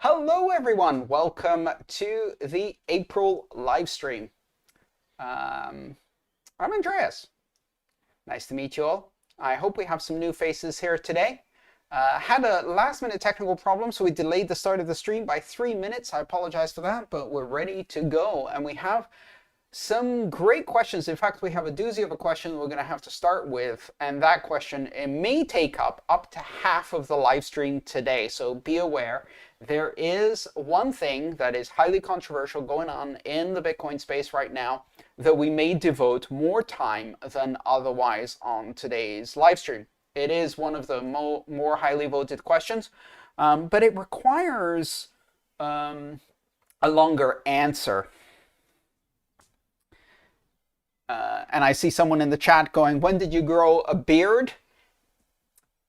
Hello everyone, welcome to the April live stream. I'm Andreas. Nice to meet you all. I hope we have some new faces here today. Had a last minute technical problem, so we delayed the start of the stream by 3 minutes. I apologize for that, but we're ready to go. And we have some great questions. In fact, we have a doozy of a question we're going to have to start with. And that question, it may take up to half of the live stream today. So be aware. There is one thing that is highly controversial going on in the Bitcoin space right now that we may devote more time than otherwise on today's live stream. It is one of the more highly voted questions, but it requires a longer answer. And I see someone in the chat going, when did you grow a beard?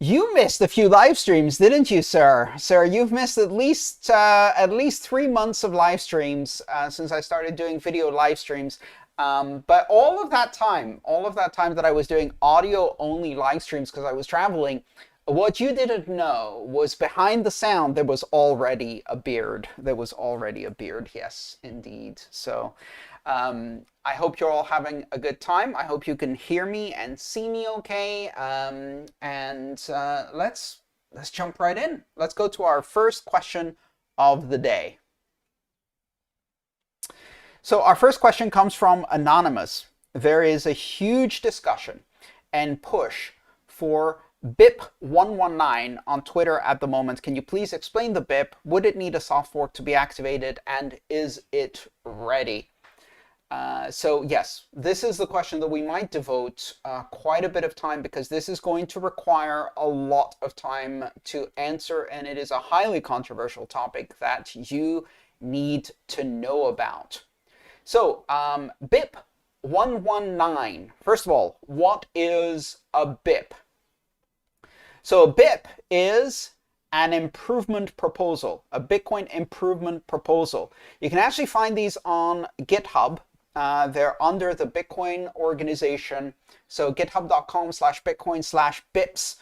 You missed a few live streams, didn't you, sir? Sir, you've missed at least 3 months of live streams since I started doing video live streams. But all of that time that I was doing audio-only live streams because I was traveling, what you didn't know was behind the sound there was already a beard. There was already a beard, yes, indeed. So I hope you're all having a good time. I hope you can hear me and see me okay. Let's jump right in. Let's go to our first question of the day. So our first question comes from Anonymous. There is a huge discussion and push for BIP119 on Twitter at the moment. Can you please explain the BIP? Would it need a soft fork to be activated? And is it ready? So yes, this is the question that we might devote quite a bit of time, because this is going to require a lot of time to answer, and it is a highly controversial topic that you need to know about. So BIP119, first of all, what is a BIP? So a BIP is an improvement proposal, a Bitcoin improvement proposal. You can actually find these on GitHub. They're under the Bitcoin organization. So github.com/bitcoin/bips.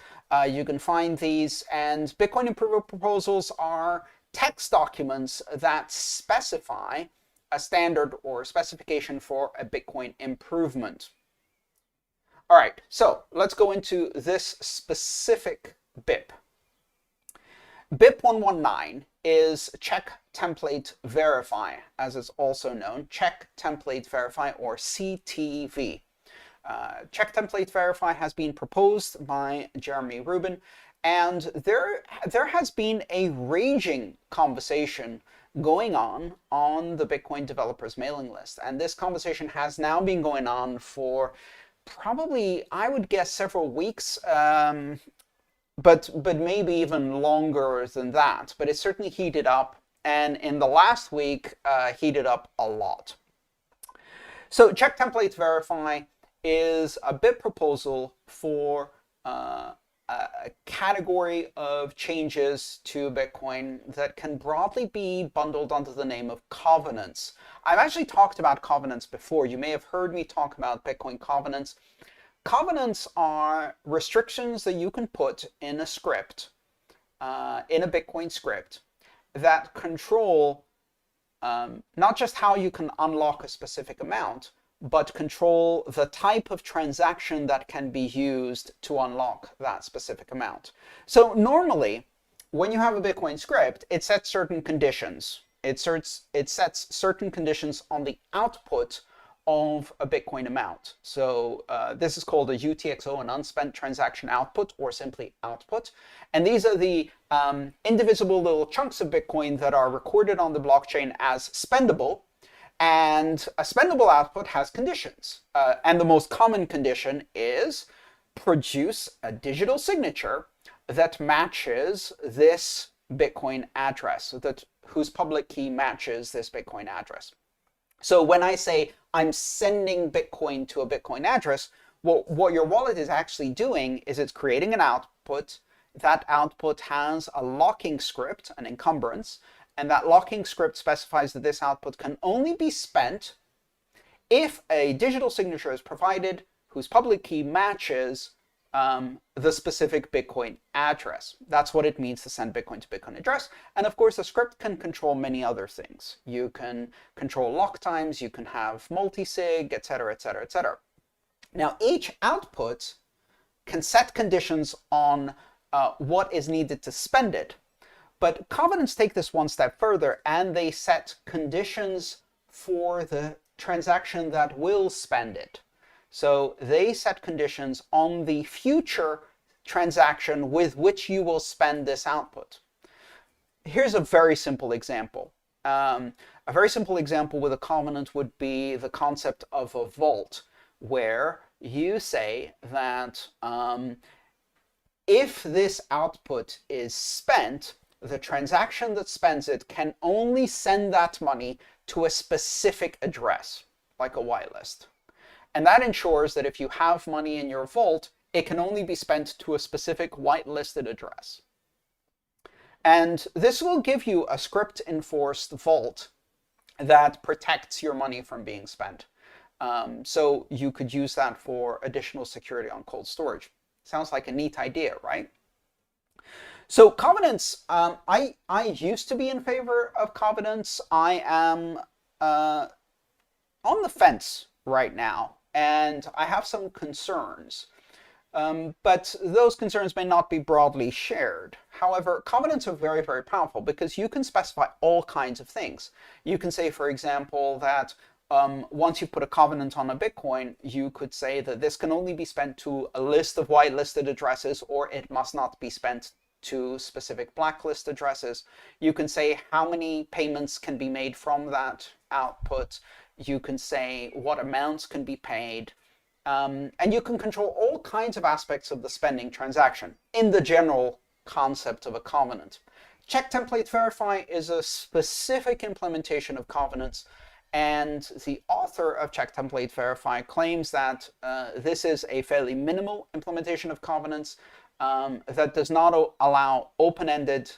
You can find these, and Bitcoin improvement proposals are text documents that specify a standard or specification for a Bitcoin improvement. All right, so let's go into this specific BIP. BIP119 is check template verify, as it's also known, check template verify, or CTV. Check template verify has been proposed by Jeremy Rubin, and there has been a raging conversation going on the Bitcoin developers mailing list, and this conversation has now been going on for probably, I would guess, several weeks, but maybe even longer than that. But it certainly heated up, and in the last week heated up a lot. So check template verify is a BIP proposal for a category of changes to Bitcoin that can broadly be bundled under the name of covenants. I've actually talked about covenants before. You may have heard me talk about Bitcoin covenants. Covenants are restrictions that you can put in a script, in a Bitcoin script, that control not just how you can unlock a specific amount, but control the type of transaction that can be used to unlock that specific amount. So normally, when you have a Bitcoin script, it sets certain conditions. It sets certain conditions on the output of a Bitcoin amount. So this is called a UTXO, an unspent transaction output, or simply output. And these are the indivisible little chunks of Bitcoin that are recorded on the blockchain as spendable. And a spendable output has conditions. And the most common condition is produce a digital signature that matches this Bitcoin address, whose public key matches this Bitcoin address. So when I say I'm sending Bitcoin to a Bitcoin address, what your wallet is actually doing is it's creating an output. That output has a locking script, an encumbrance, and that locking script specifies that this output can only be spent if a digital signature is provided whose public key matches the specific Bitcoin address. That's what it means to send Bitcoin to Bitcoin address. And of course, the script can control many other things. You can control lock times, you can have multi-sig, etc., etc., etc. Now, each output can set conditions on what is needed to spend it. But covenants take this one step further, and they set conditions for the transaction that will spend it. So they set conditions on the future transaction with which you will spend this output. Here's a very simple example. A very simple example with a covenant would be the concept of a vault, where you say that if this output is spent, the transaction that spends it can only send that money to a specific address, like a whitelist. And that ensures that if you have money in your vault, it can only be spent to a specific whitelisted address. And this will give you a script-enforced vault that protects your money from being spent. So you could use that for additional security on cold storage. Sounds like a neat idea, right? So covenants, I used to be in favor of covenants. I am on the fence right now, and I have some concerns. But those concerns may not be broadly shared. However, covenants are very, very powerful because you can specify all kinds of things. You can say, for example, that once you put a covenant on a Bitcoin, you could say that this can only be spent to a list of whitelisted addresses, or it must not be spent to specific blacklist addresses. You can say how many payments can be made from that output. You can say what amounts can be paid. And you can control all kinds of aspects of the spending transaction in the general concept of a covenant. Check template verify is a specific implementation of covenants, and the author of check template verify claims that this is a fairly minimal implementation of covenants that does not allow open-ended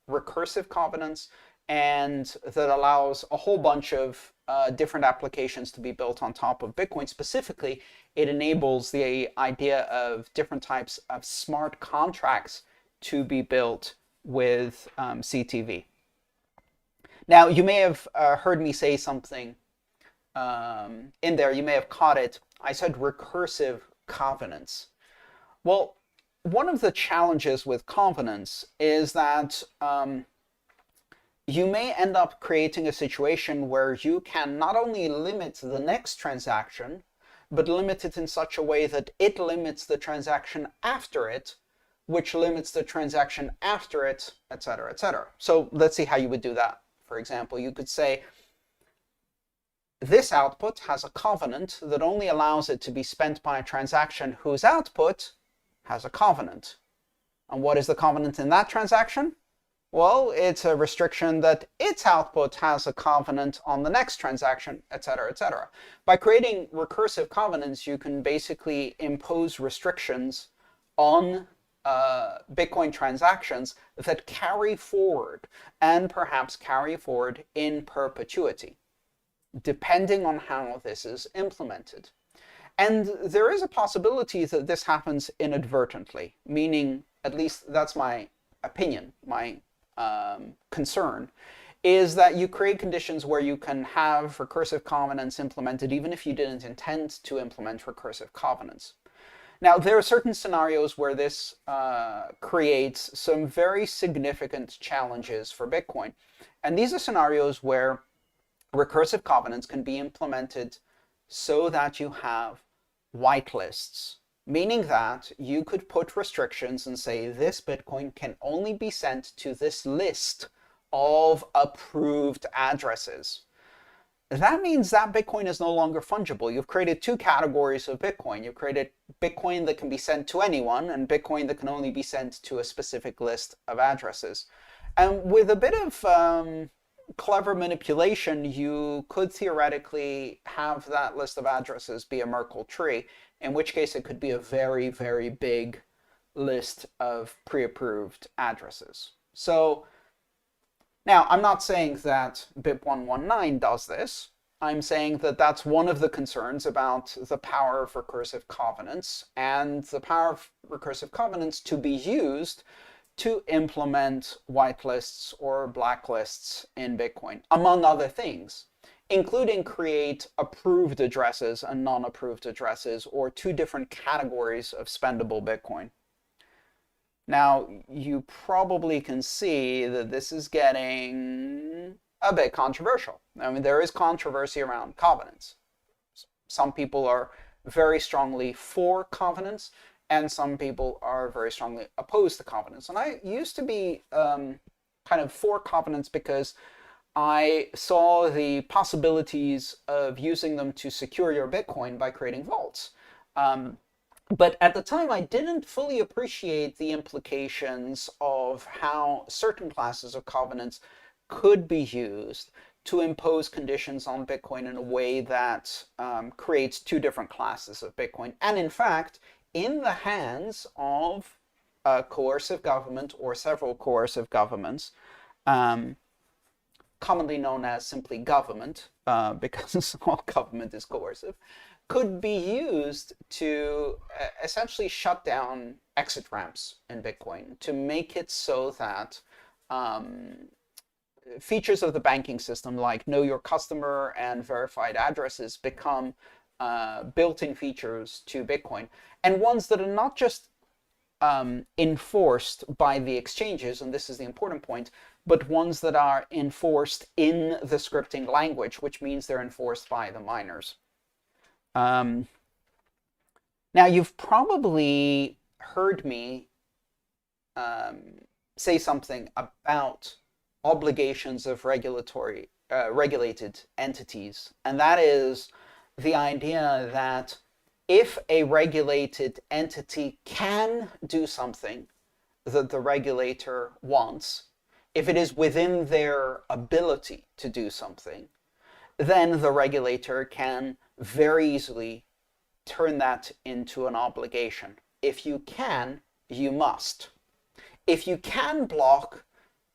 recursive covenants, and that allows a whole bunch of different applications to be built on top of Bitcoin. Specifically, it enables the idea of different types of smart contracts to be built with CTV. Now, you may have heard me say something in there. You may have caught it. I said recursive covenants. Well, one of the challenges with covenants is that you may end up creating a situation where you can not only limit the next transaction, but limit it in such a way that it limits the transaction after it, which limits the transaction after it, etc., etc. So let's see how you would do that. For example, you could say, this output has a covenant that only allows it to be spent by a transaction whose output has a covenant. And what is the covenant in that transaction? Well, it's a restriction that its output has a covenant on the next transaction, etc., etc. By creating recursive covenants, you can basically impose restrictions on Bitcoin transactions that carry forward, and perhaps carry forward in perpetuity, depending on how this is implemented. And there is a possibility that this happens inadvertently, meaning, at least that's my opinion, my concern, is that you create conditions where you can have recursive covenants implemented even if you didn't intend to implement recursive covenants. Now, there are certain scenarios where this creates some very significant challenges for Bitcoin. And these are scenarios where recursive covenants can be implemented so that you have whitelists, meaning that you could put restrictions and say this Bitcoin can only be sent to this list of approved addresses. That means that Bitcoin is no longer fungible. You've created two categories of Bitcoin. You've created Bitcoin that can be sent to anyone, and Bitcoin that can only be sent to a specific list of addresses. And with a bit of clever manipulation, you could theoretically have that list of addresses be a Merkle tree, in which case it could be a very, very big list of pre-approved addresses. So now, I'm not saying that BIP119 does this. I'm saying that that's one of the concerns about the power of recursive covenants and the power of recursive covenants to be used to implement whitelists or blacklists in Bitcoin, among other things, including create approved addresses and non-approved addresses, or two different categories of spendable Bitcoin. Now, you probably can see that this is getting a bit controversial. I mean, there is controversy around covenants. Some people are very strongly for covenants, and some people are very strongly opposed to covenants. And I used to be kind of for covenants because I saw the possibilities of using them to secure your Bitcoin by creating vaults. But at the time, I didn't fully appreciate the implications of how certain classes of covenants could be used to impose conditions on Bitcoin in a way that creates two different classes of Bitcoin. And in fact, in the hands of a coercive government or several coercive governments, commonly known as simply government, because all government is coercive, could be used to essentially shut down exit ramps in Bitcoin, to make it so that features of the banking system like know your customer and verified addresses become built-in features to Bitcoin, and ones that are not just enforced by the exchanges, and this is the important point, but ones that are enforced in the scripting language, which means they're enforced by the miners. Now, you've probably heard me say something about obligations of regulated entities, and that is the idea that if a regulated entity can do something that the regulator wants, if it is within their ability to do something, then the regulator can very easily turn that into an obligation. If you can, you must. If you can block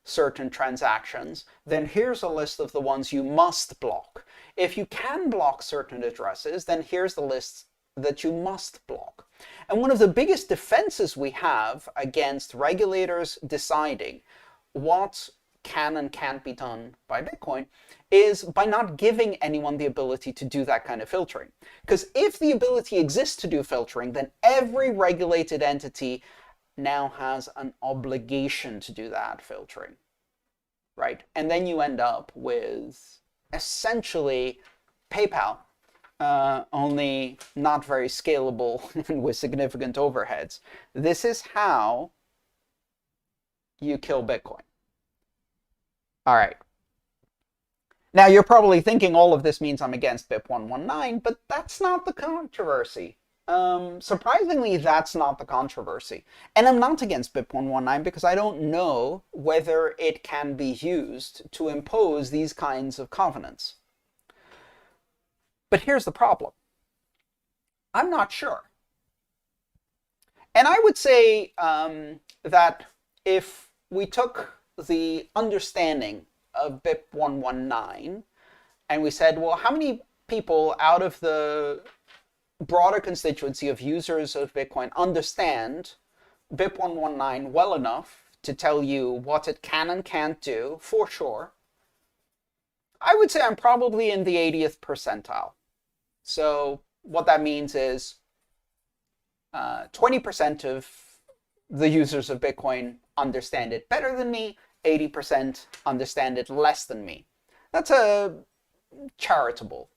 certain transactions, then here's a list of the ones you must block. If you can block certain addresses, then here's the list that you must block. And one of the biggest defenses we have against regulators deciding what can and can't be done by Bitcoin is by not giving anyone the ability to do that kind of filtering. Because if the ability exists to do filtering, then every regulated entity now has an obligation to do that filtering, right? And then you end up with essentially PayPal, only not very scalable and with significant overheads. This is how you kill Bitcoin. All right. Now, you're probably thinking all of this means I'm against BIP119, but that's not the controversy. Surprisingly, that's not the controversy. And I'm not against BIP119 because I don't know whether it can be used to impose these kinds of covenants. But here's the problem. I'm not sure. And I would say that if we took the understanding of BIP119 and we said, well, how many people out of the broader constituency of users of Bitcoin understand BIP119 well enough to tell you what it can and can't do for sure, I would say I'm probably in the 80th percentile. So what that means is 20% of the users of Bitcoin understand it better than me, 80% understand it less than me. That's a charitable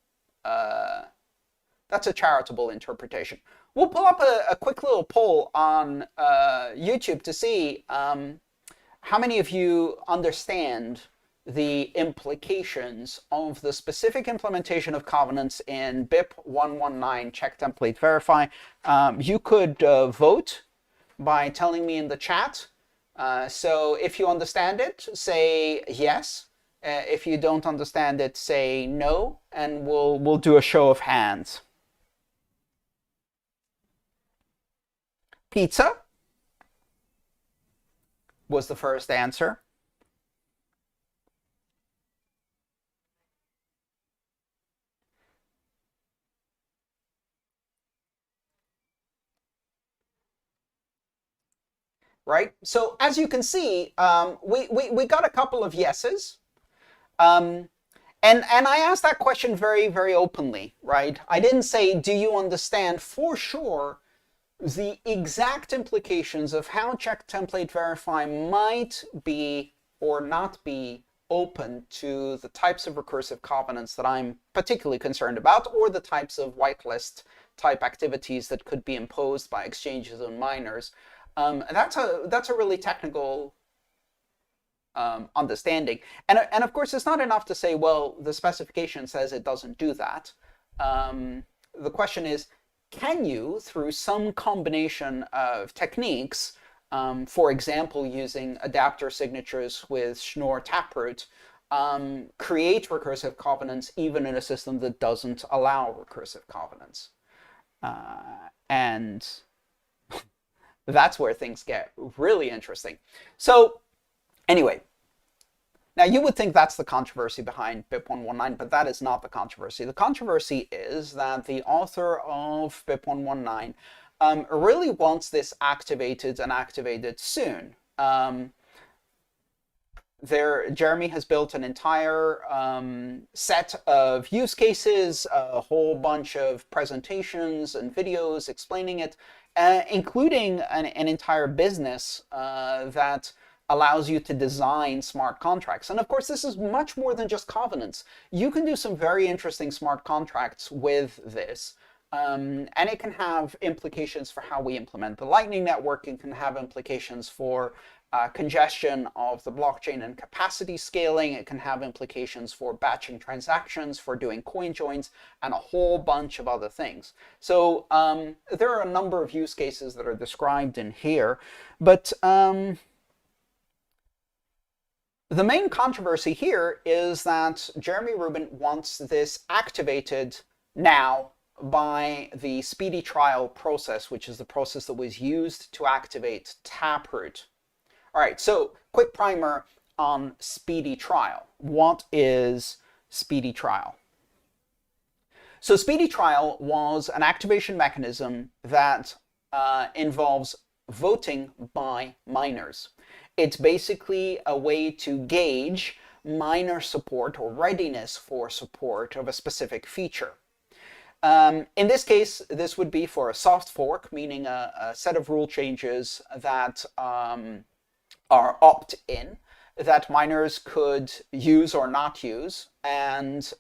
interpretation. We'll pull up a quick little poll on YouTube to see how many of you understand the implications of the specific implementation of covenants in BIP119 check template verify. You could vote by telling me in the chat. So if you understand it, say yes. If you don't understand it, say no, and we'll do a show of hands. Pizza was the first answer. right? So as you can see, we got a couple of yeses. And I asked that question very, very openly, right? I didn't say, do you understand for sure the exact implications of how check template verify might be or not be open to the types of recursive covenants that I'm particularly concerned about, or the types of whitelist type activities that could be imposed by exchanges and miners. That's a really technical understanding. And of course, it's not enough to say, well, the specification says it doesn't do that. The question is, can you, through some combination of techniques, for example, using adapter signatures with Schnorr Taproot, create recursive covenants even in a system that doesn't allow recursive covenants? And that's where things get really interesting. So anyway, now you would think that's the controversy behind BIP119, but that is not the controversy. The controversy is that the author of BIP119 really wants this activated and activated soon. Jeremy has built an entire set of use cases, a whole bunch of presentations and videos explaining it, including an entire business that allows you to design smart contracts. And of course, this is much more than just covenants. You can do some very interesting smart contracts with this. And it can have implications for how we implement the Lightning Network. It can have implications for congestion of the blockchain and capacity scaling. It can have implications for batching transactions, for doing coin joins, and a whole bunch of other things. So there are a number of use cases that are described in here. But the main controversy here is that Jeremy Rubin wants this activated now by the speedy trial process, which is the process that was used to activate Taproot. All right, so quick primer on speedy trial. What is speedy trial? So speedy trial was an activation mechanism that involves voting by miners. It's basically a way to gauge miner support or readiness for support of a specific feature. In this case, this would be for a soft fork, meaning a set of rule changes that are opt-in, that miners could use or not use, and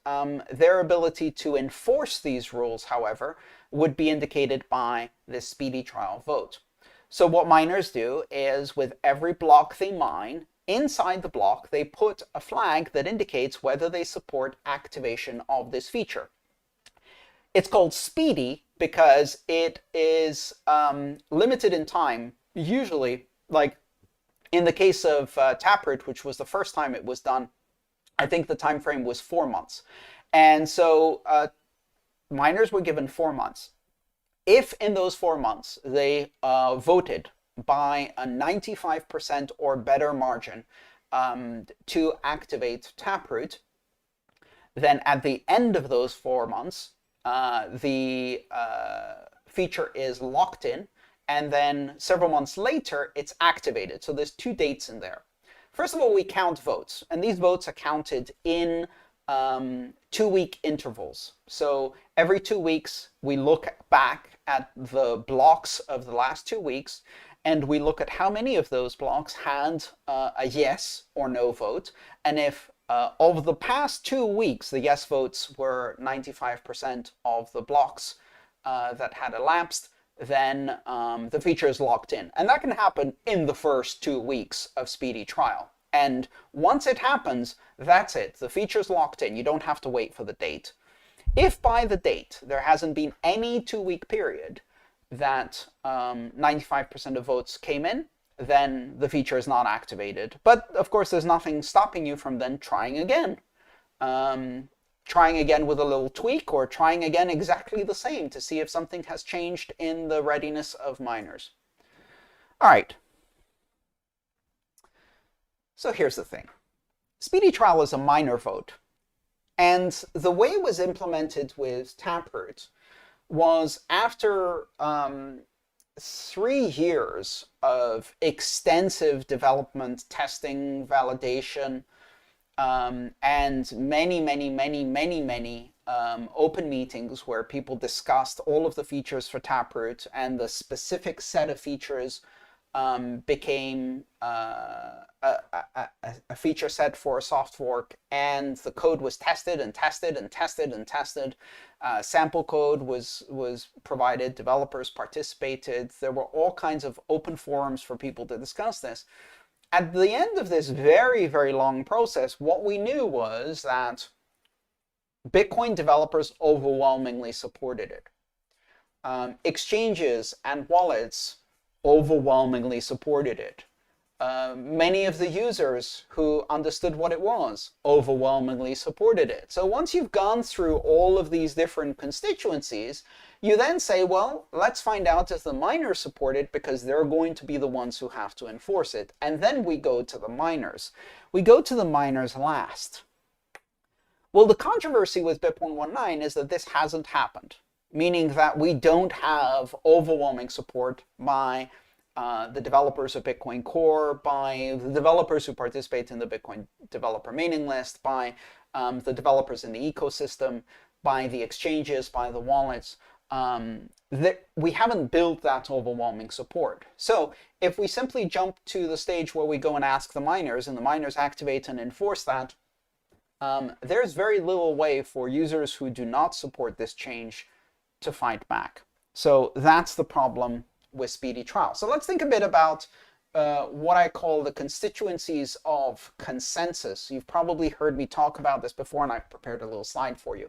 their ability to enforce these rules, however, would be indicated by this speedy trial vote. So what miners do is, with every block they mine, inside the block they put a flag that indicates whether they support activation of this feature. It's called speedy because it is limited in time, usually, like in the case of Taproot, which was the first time it was done, I think the time frame was 4 months. And so miners were given 4 months. If in those 4 months they voted by a 95% or better margin to activate Taproot, then at the end of those 4 months, the feature is locked in, and then several months later, it's activated. So there's 2 dates in there. First of all, we count votes, and these votes are counted in 2-week intervals. So every 2 weeks, we look back at the blocks of the last 2 weeks, and we look at how many of those blocks had a yes or no vote. And if over the past 2 weeks, the yes votes were 95% of the blocks that had elapsed, then the feature is locked in. And that can happen in the first 2 weeks of speedy trial. And once it happens, that's it. The feature's locked in. You don't have to wait for the date. If by the date there hasn't been any 2-week period that 95% of votes came in, then the feature is not activated. But of course, there's nothing stopping you from then trying again. Trying again with a little tweak, or trying again exactly the same to see if something has changed in the readiness of miners. All right. So here's the thing. Speedy trial is a miner vote. And the way it was implemented with Taproot was after 3 years of extensive development, testing, validation, and many open meetings where people discussed all of the features for Taproot, and the specific set of features became a feature set for a soft fork, and the code was tested and tested and tested and tested. Sample code was provided, developers participated, there were all kinds of open forums for people to discuss this. At the end of this very, very long process, what we knew was that Bitcoin developers overwhelmingly supported it. Exchanges and wallets overwhelmingly supported it. Many of the users who understood what it was overwhelmingly supported it. So once you've gone through all of these different constituencies, you then say, well, let's find out if the miners support it, because they're going to be the ones who have to enforce it. And then we go to the miners. We go to the miners last. Well, the controversy with BIP119 is that this hasn't happened, meaning that we don't have overwhelming support by the developers of Bitcoin Core, by the developers who participate in the Bitcoin developer mailing list, by the developers in the ecosystem, by the exchanges, by the wallets. We haven't built that overwhelming support. So if we simply jump to the stage where we go and ask the miners, and the miners activate and enforce that, there's very little way for users who do not support this change to fight back. So that's the problem with speedy trial. So let's think a bit about what I call the constituencies of consensus. You've probably heard me talk about this before, and I've prepared a little slide for you.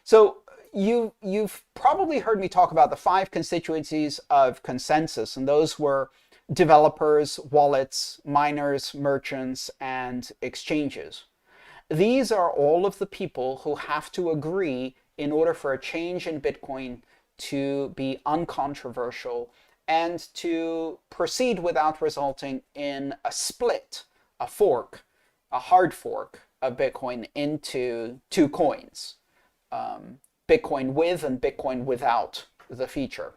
So you've probably heard me talk about the 5 constituencies of consensus, and those were developers, wallets, miners, merchants, and exchanges. These are all of the people who have to agree in order for a change in Bitcoin to be uncontroversial and to proceed without resulting in a split, a fork, a hard fork of Bitcoin into 2 coins, Bitcoin with and Bitcoin without the feature.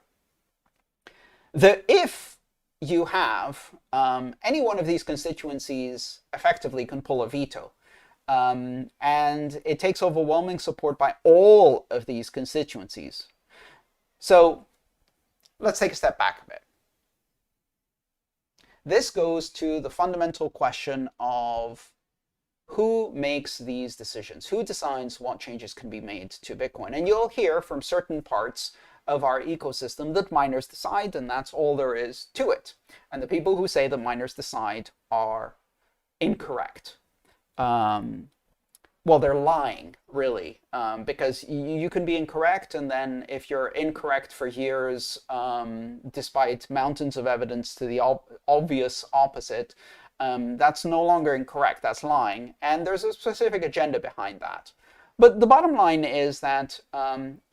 If you have any one of these constituencies, effectively can pull a veto. And it takes overwhelming support by all of these constituencies. So let's take a step back a bit. This goes to the fundamental question of who makes these decisions? Who decides what changes can be made to Bitcoin? And you'll hear from certain parts of our ecosystem that miners decide, and that's all there is to it. And the people who say that miners decide are incorrect. Well, they're lying, really, because you can be incorrect, and then if you're incorrect for years, despite mountains of evidence to the obvious opposite, that's no longer incorrect, that's lying, and there's a specific agenda behind that. But the bottom line is that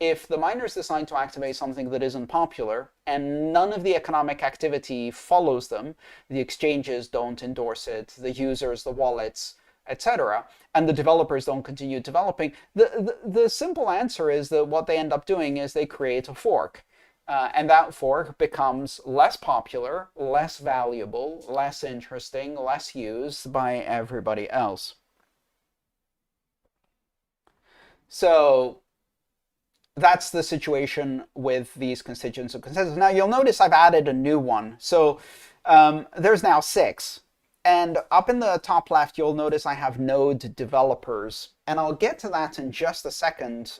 if the miners decide to activate something that isn't popular, and none of the economic activity follows them, the exchanges don't endorse it, the users, the wallets, etc., and the developers don't continue developing, the simple answer is that what they end up doing is they create a fork. And that fork becomes less popular, less valuable, less interesting, less used by everybody else. So that's the situation with these constituents of consensus. Now you'll notice I've added a new one. So there's now 6. And up in the top left, you'll notice I have node developers. And I'll get to that in just a second,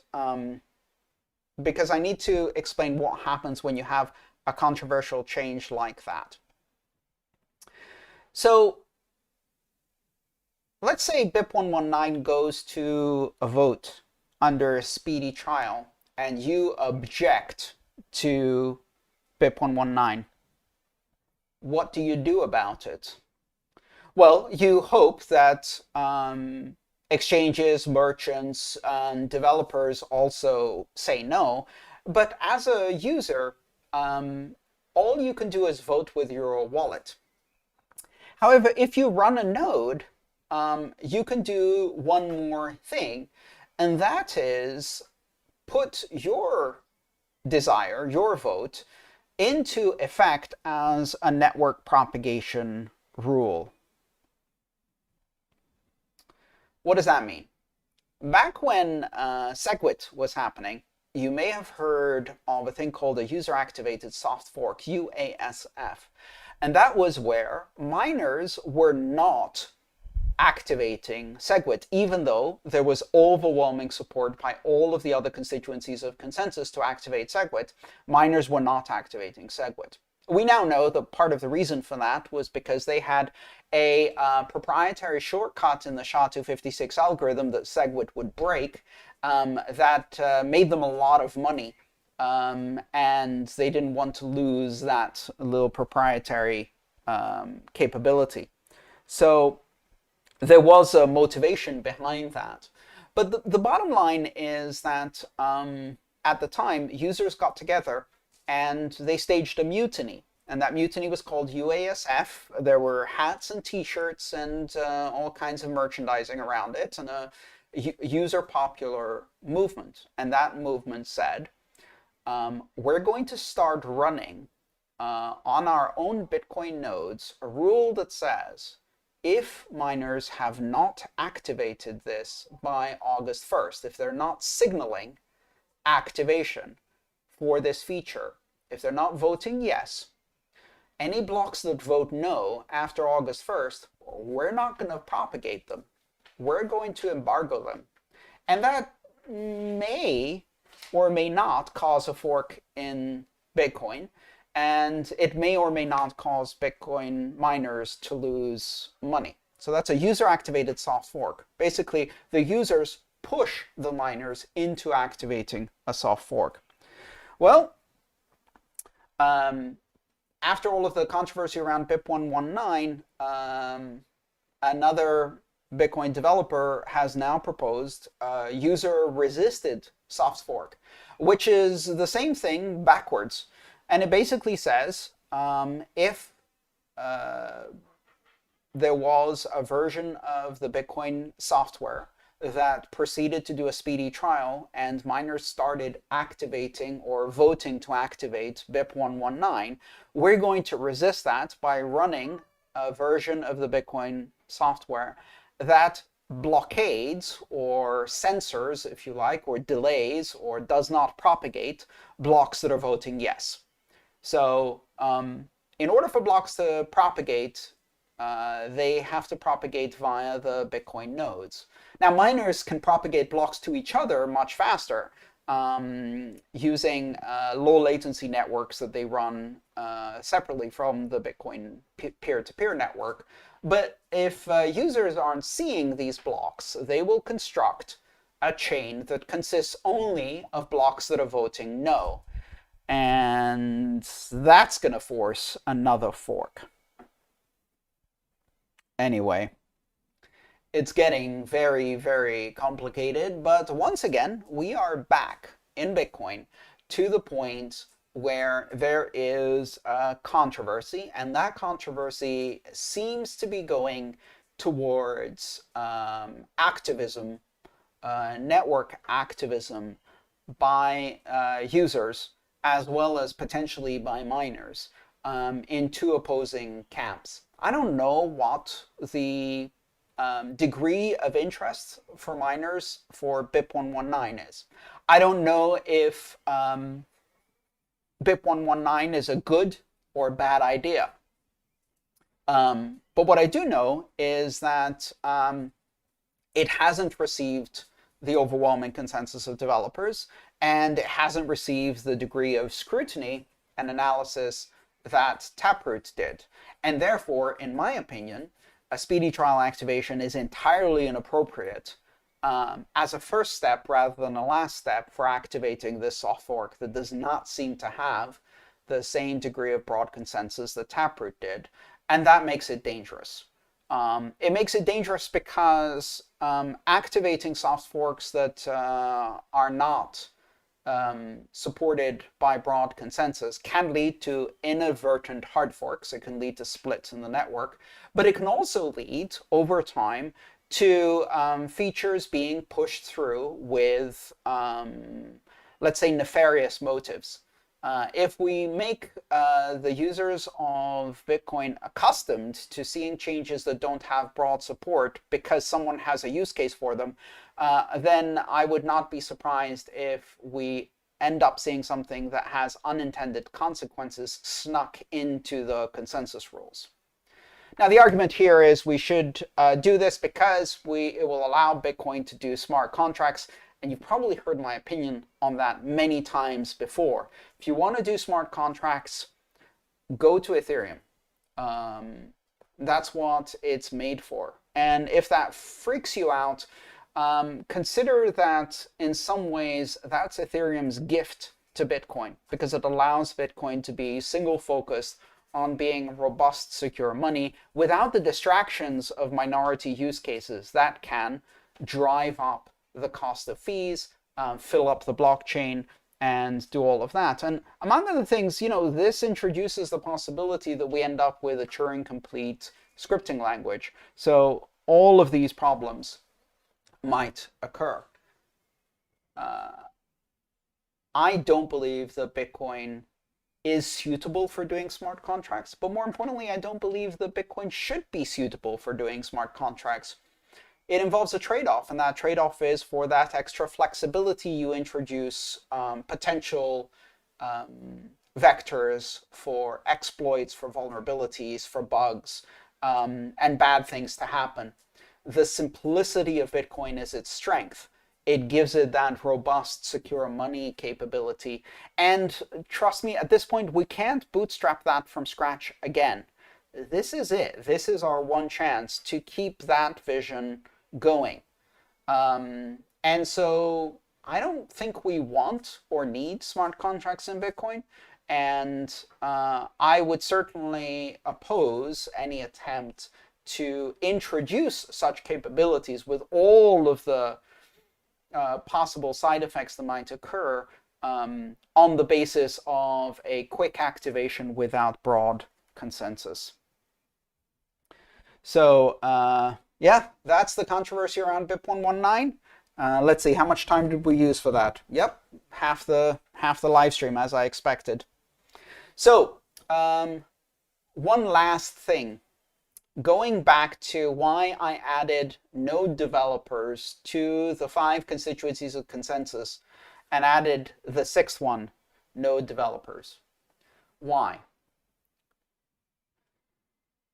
because I need to explain what happens when you have a controversial change like that. So let's say BIP119 goes to a vote under speedy trial, and you object to BIP119. What do you do about it? Well, you hope that exchanges, merchants, and developers also say no. But as a user, all you can do is vote with your wallet. However, if you run a node, you can do one more thing, and that is put your desire, your vote, into effect as a network propagation rule. What does that mean? Back when SegWit was happening, you may have heard of a thing called a user-activated soft fork, UASF. And that was where miners were not activating SegWit, even though there was overwhelming support by all of the other constituencies of consensus to activate SegWit. Miners were not activating SegWit. We now know that part of the reason for that was because they had a proprietary shortcut in the SHA-256 algorithm that SegWit would break that made them a lot of money, and they didn't want to lose that little proprietary capability. So there was a motivation behind that. But the bottom line is that at the time, users got together and they staged a mutiny. And that mutiny was called UASF. There were hats and t-shirts and all kinds of merchandising around it, and a user popular movement. And that movement said, we're going to start running on our own Bitcoin nodes a rule that says, if miners have not activated this by August 1st, if they're not signaling activation for this feature, if they're not voting yes, any blocks that vote no after August 1st, we're not going to propagate them. We're going to embargo them. And that may or may not cause a fork in Bitcoin, and it may or may not cause Bitcoin miners to lose money. So that's a user-activated soft fork. Basically, the users push the miners into activating a soft fork. Well, after all of the controversy around BIP119, another Bitcoin developer has now proposed a user-resisted soft fork, which is the same thing backwards. And it basically says, if there was a version of the Bitcoin software that proceeded to do a speedy trial and miners started activating or voting to activate BIP119, we're going to resist that by running a version of the Bitcoin software that blockades or censors, if you like, or delays or does not propagate blocks that are voting yes. So in order for blocks to propagate, they have to propagate via the Bitcoin nodes. Now, miners can propagate blocks to each other much faster using low latency networks that they run separately from the Bitcoin peer-to-peer network. But if users aren't seeing these blocks, they will construct a chain that consists only of blocks that are voting no. And that's going to force another fork. Anyway, it's getting very, very complicated, but once again, we are back in Bitcoin to the point where there is a controversy, and that controversy seems to be going towards activism, network activism by users, as well as potentially by miners, in two opposing camps. I don't know what the degree of interest for miners for BIP119 is. I don't know if BIP119 is a good or bad idea. But what I do know is that it hasn't received the overwhelming consensus of developers, and it hasn't received the degree of scrutiny and analysis that Taproot did. And therefore, in my opinion, a speedy trial activation is entirely inappropriate as a first step rather than a last step for activating this soft fork that does not seem to have the same degree of broad consensus that Taproot did. And that makes it dangerous. It makes it dangerous because activating soft forks that are not supported by broad consensus can lead to inadvertent hard forks. It can lead to splits in the network, but it can also lead over time to features being pushed through with, let's say, nefarious motives. If we make the users of Bitcoin accustomed to seeing changes that don't have broad support because someone has a use case for them, then I would not be surprised if we end up seeing something that has unintended consequences snuck into the consensus rules. Now, the argument here is we should do this because it will allow Bitcoin to do smart contracts. And you've probably heard my opinion on that many times before. If you want to do smart contracts, go to Ethereum. That's what it's made for. And if that freaks you out, consider that in some ways that's Ethereum's gift to Bitcoin, because it allows Bitcoin to be single-focused on being robust, secure money without the distractions of minority use cases that can drive up the cost of fees, fill up the blockchain, and do all of that. And among other things, this introduces the possibility that we end up with a Turing-complete scripting language. So all of these problems might occur. I don't believe that Bitcoin is suitable for doing smart contracts, but more importantly, I don't believe that Bitcoin should be suitable for doing smart contracts. It involves a trade-off, and that trade-off is for that extra flexibility you introduce potential vectors for exploits, for vulnerabilities, for bugs, and bad things to happen. The simplicity of Bitcoin is its strength. It gives it that robust, secure money capability. And trust me, at this point, we can't bootstrap that from scratch again. This is it. This is our one chance to keep that vision going. And so I don't think we want or need smart contracts in Bitcoin. And I would certainly oppose any attempt to introduce such capabilities with all of the possible side effects that might occur on the basis of a quick activation without broad consensus. So yeah, that's the controversy around BIP119. Let's see, how much time did we use for that? Yep, half the live stream, as I expected. So one last thing. Going back to why I added node developers to the 5 constituencies of consensus and added the 6th one, node developers. Why?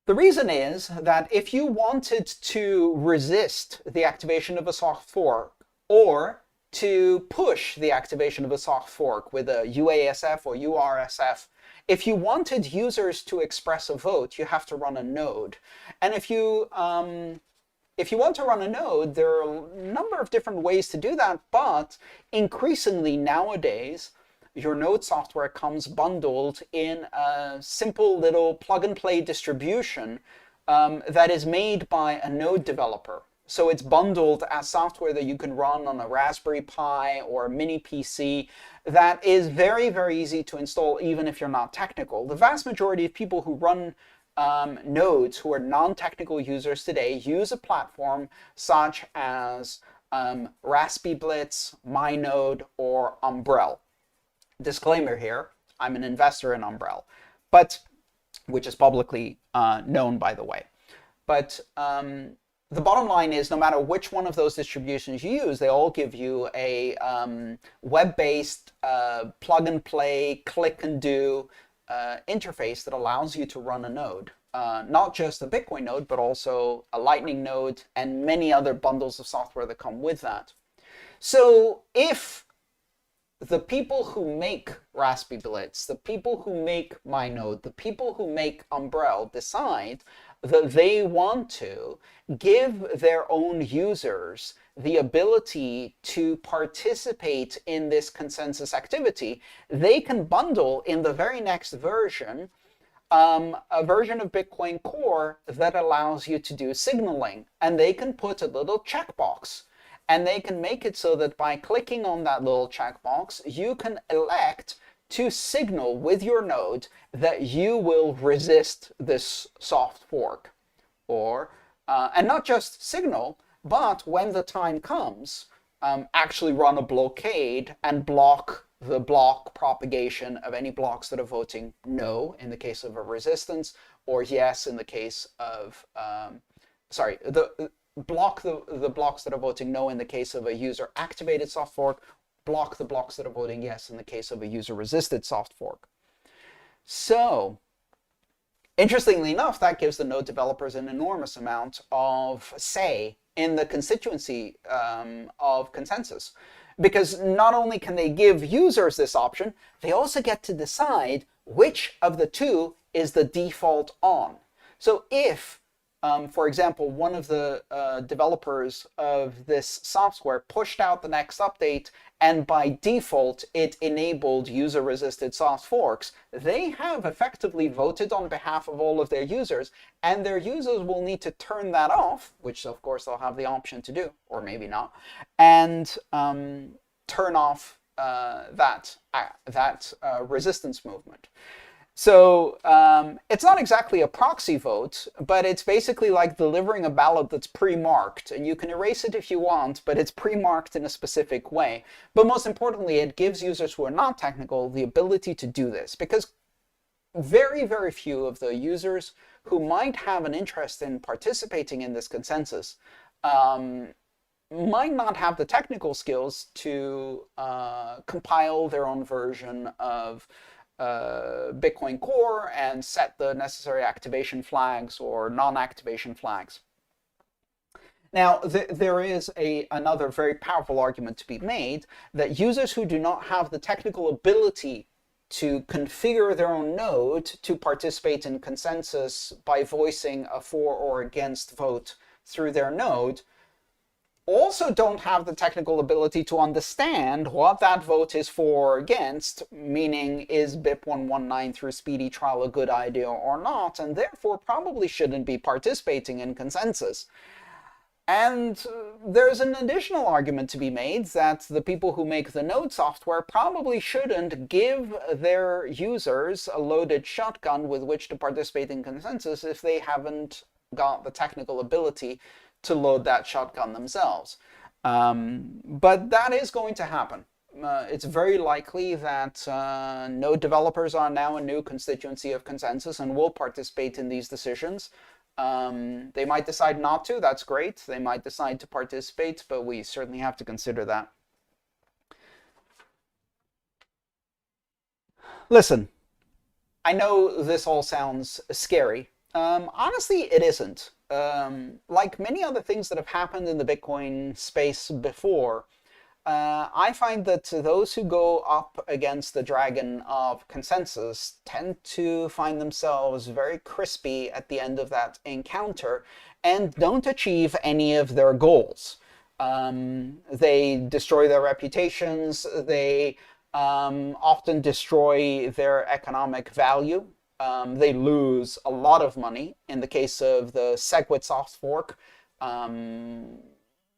The reason is that if you wanted to resist the activation of a soft fork or to push the activation of a soft fork with a UASF or URSF, if you wanted users to express a vote, you have to run a node. And if you want to run a node, there are a number of different ways to do that, but increasingly nowadays, your node software comes bundled in a simple little plug-and-play distribution that is made by a node developer. So it's bundled as software that you can run on a Raspberry Pi or a mini PC that is very, very easy to install even if you're not technical. The vast majority of people who run nodes who are non-technical users today use a platform such as Raspiblitz, MyNode, or Umbrel. Disclaimer here, I'm an investor in Umbrel, which is publicly known, by the way. But the bottom line is no matter which one of those distributions you use, they all give you a web-based plug-and-play, click-and-do interface that allows you to run a node. Not just a Bitcoin node, but also a Lightning node and many other bundles of software that come with that. So if the people who make Raspiblitz, the people who make MyNode, the people who make Umbrel decide that they want to give their own users the ability to participate in this consensus activity, they can bundle in the very next version a version of Bitcoin Core that allows you to do signaling. And they can put a little checkbox. And they can make it so that by clicking on that little checkbox, you can elect to signal with your node that you will resist this soft fork. Or, and not just signal, but when the time comes, actually run a blockade and block the block propagation of any blocks that are voting no in the case of a resistance, or yes in the case of, block the blocks that are voting no in the case of a user activated soft fork, block the blocks that are voting yes in the case of a user resisted soft fork. So, interestingly enough, that gives the node developers an enormous amount of say in the constituency of consensus. Because not only can they give users this option, they also get to decide which of the two is the default on. So if, for example, one of the developers of this software pushed out the next update and by default it enabled user-resisted soft forks, they have effectively voted on behalf of all of their users, and their users will need to turn that off, which of course they'll have the option to do, or maybe not, and turn off that resistance movement. So it's not exactly a proxy vote, but it's basically like delivering a ballot that's pre-marked, and you can erase it if you want, but it's pre-marked in a specific way. But most importantly, it gives users who are not technical the ability to do this, because very, very few of the users who might have an interest in participating in this consensus might not have the technical skills to compile their own version of Bitcoin Core and set the necessary activation flags or non-activation flags. Now, there is another very powerful argument to be made that users who do not have the technical ability to configure their own node to participate in consensus by voicing a for or against vote through their node also don't have the technical ability to understand what that vote is for or against, meaning is BIP119 through speedy trial a good idea or not, and therefore probably shouldn't be participating in consensus. And there's an additional argument to be made that the people who make the node software probably shouldn't give their users a loaded shotgun with which to participate in consensus if they haven't got the technical ability to load that shotgun themselves. But that is going to happen. It's very likely that node developers are now a new constituency of consensus and will participate in these decisions. They might decide not to, that's great. They might decide to participate, but we certainly have to consider that. Listen, I know this all sounds scary. Honestly, it isn't. Like many other things that have happened in the Bitcoin space before, I find that those who go up against the dragon of consensus tend to find themselves very crispy at the end of that encounter and don't achieve any of their goals. They destroy their reputations, they often destroy their economic value. They lose a lot of money. In the case of the SegWit soft fork,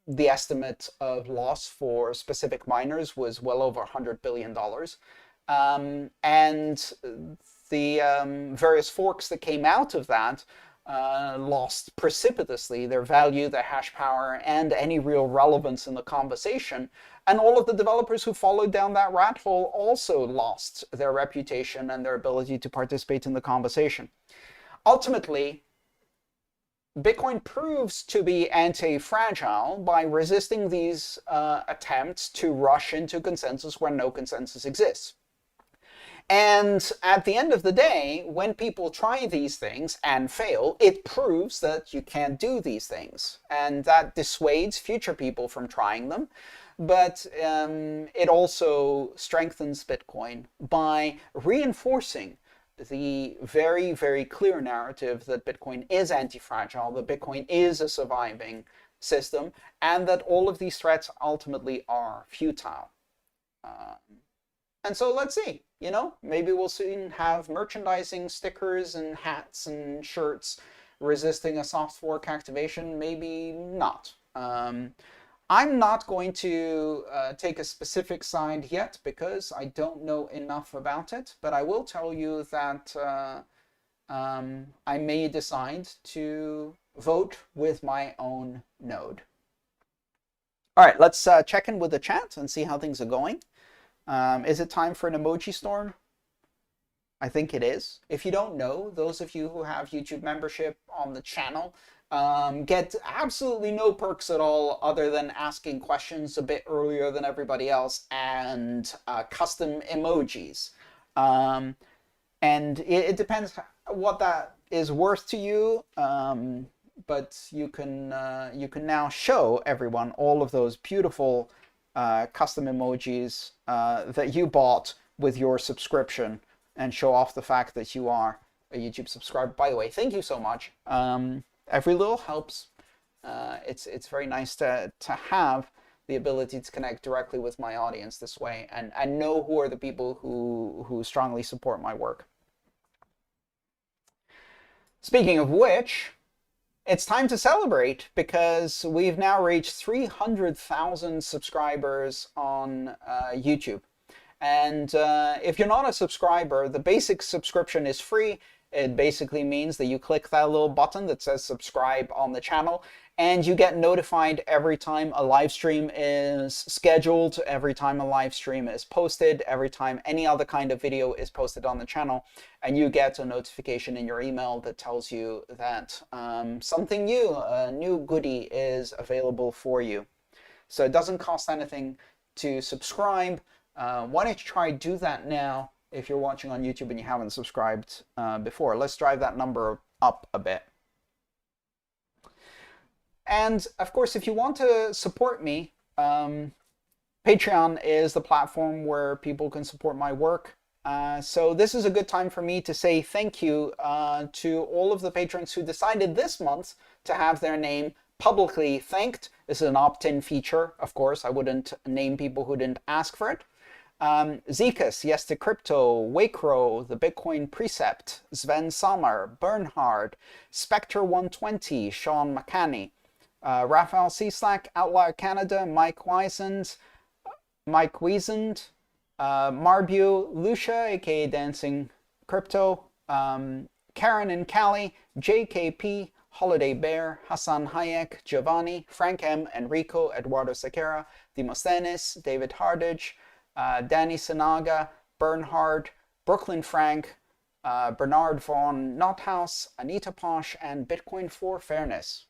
the estimate of loss for specific miners was well over $100 billion. And the various forks that came out of that lost precipitously their value, their hash power, and any real relevance in the conversation. And all of the developers who followed down that rat hole also lost their reputation and their ability to participate in the conversation. Ultimately, Bitcoin proves to be anti-fragile by resisting these attempts to rush into consensus where no consensus exists. And at the end of the day, when people try these things and fail, it proves that you can't do these things. And that dissuades future people from trying them. But it also strengthens Bitcoin by reinforcing the very, very clear narrative that Bitcoin is anti-fragile, that Bitcoin is a surviving system, and that all of these threats ultimately are futile. And so let's see, maybe we'll soon have merchandising, stickers and hats and shirts resisting a soft fork activation, maybe not. I'm not going to take a specific side yet because I don't know enough about it, but I will tell you that I may decide to vote with my own node. All right, let's check in with the chat and see how things are going. Is it time for an emoji storm? I think it is. If you don't know, those of you who have YouTube membership on the channel get absolutely no perks at all other than asking questions a bit earlier than everybody else and custom emojis. And it depends what that is worth to you, but you can now show everyone all of those beautiful custom emojis that you bought with your subscription, and show off the fact that you are a YouTube subscriber. By the way, thank you so much. Every little helps. It's very nice to have the ability to connect directly with my audience this way, and know who are the people who strongly support my work. Speaking of which, it's time to celebrate, because we've now reached 300,000 subscribers on YouTube. And if you're not a subscriber, the basic subscription is free. It basically means that you click that little button that says subscribe on the channel, and you get notified every time a live stream is scheduled, every time a live stream is posted, every time any other kind of video is posted on the channel, and you get a notification in your email that tells you that something new, a new goodie is available for you. So it doesn't cost anything to subscribe. Why don't you try do that now if you're watching on YouTube and you haven't subscribed before. Let's drive that number up a bit. And of course, if you want to support me, Patreon is the platform where people can support my work. So this is a good time for me to say thank you to all of the patrons who decided this month to have their name publicly thanked. This is an opt-in feature, of course. I wouldn't name people who didn't ask for it. Zeycus, Yes to Crypto, Wakero, The Bitcoin Precept, Sven Samar, Burnhard, Spectre120, Sean McCanney, Raphael Cslack, Outlier Canada, Mike Wiesand, Marbu, Lucia, aka DancingCrypto, Karen and Callie, JKP, Holiday Bear, Hassan Hayek, Giovanni, Frank M, Enrico, Eduardo Sequeira, Demosthenes, David Hardage, Danny Sinaga, Bernhard, Brooklyn Frank, Bernard von Nothouse, Anita Posh, and Bitcoin for Fairness.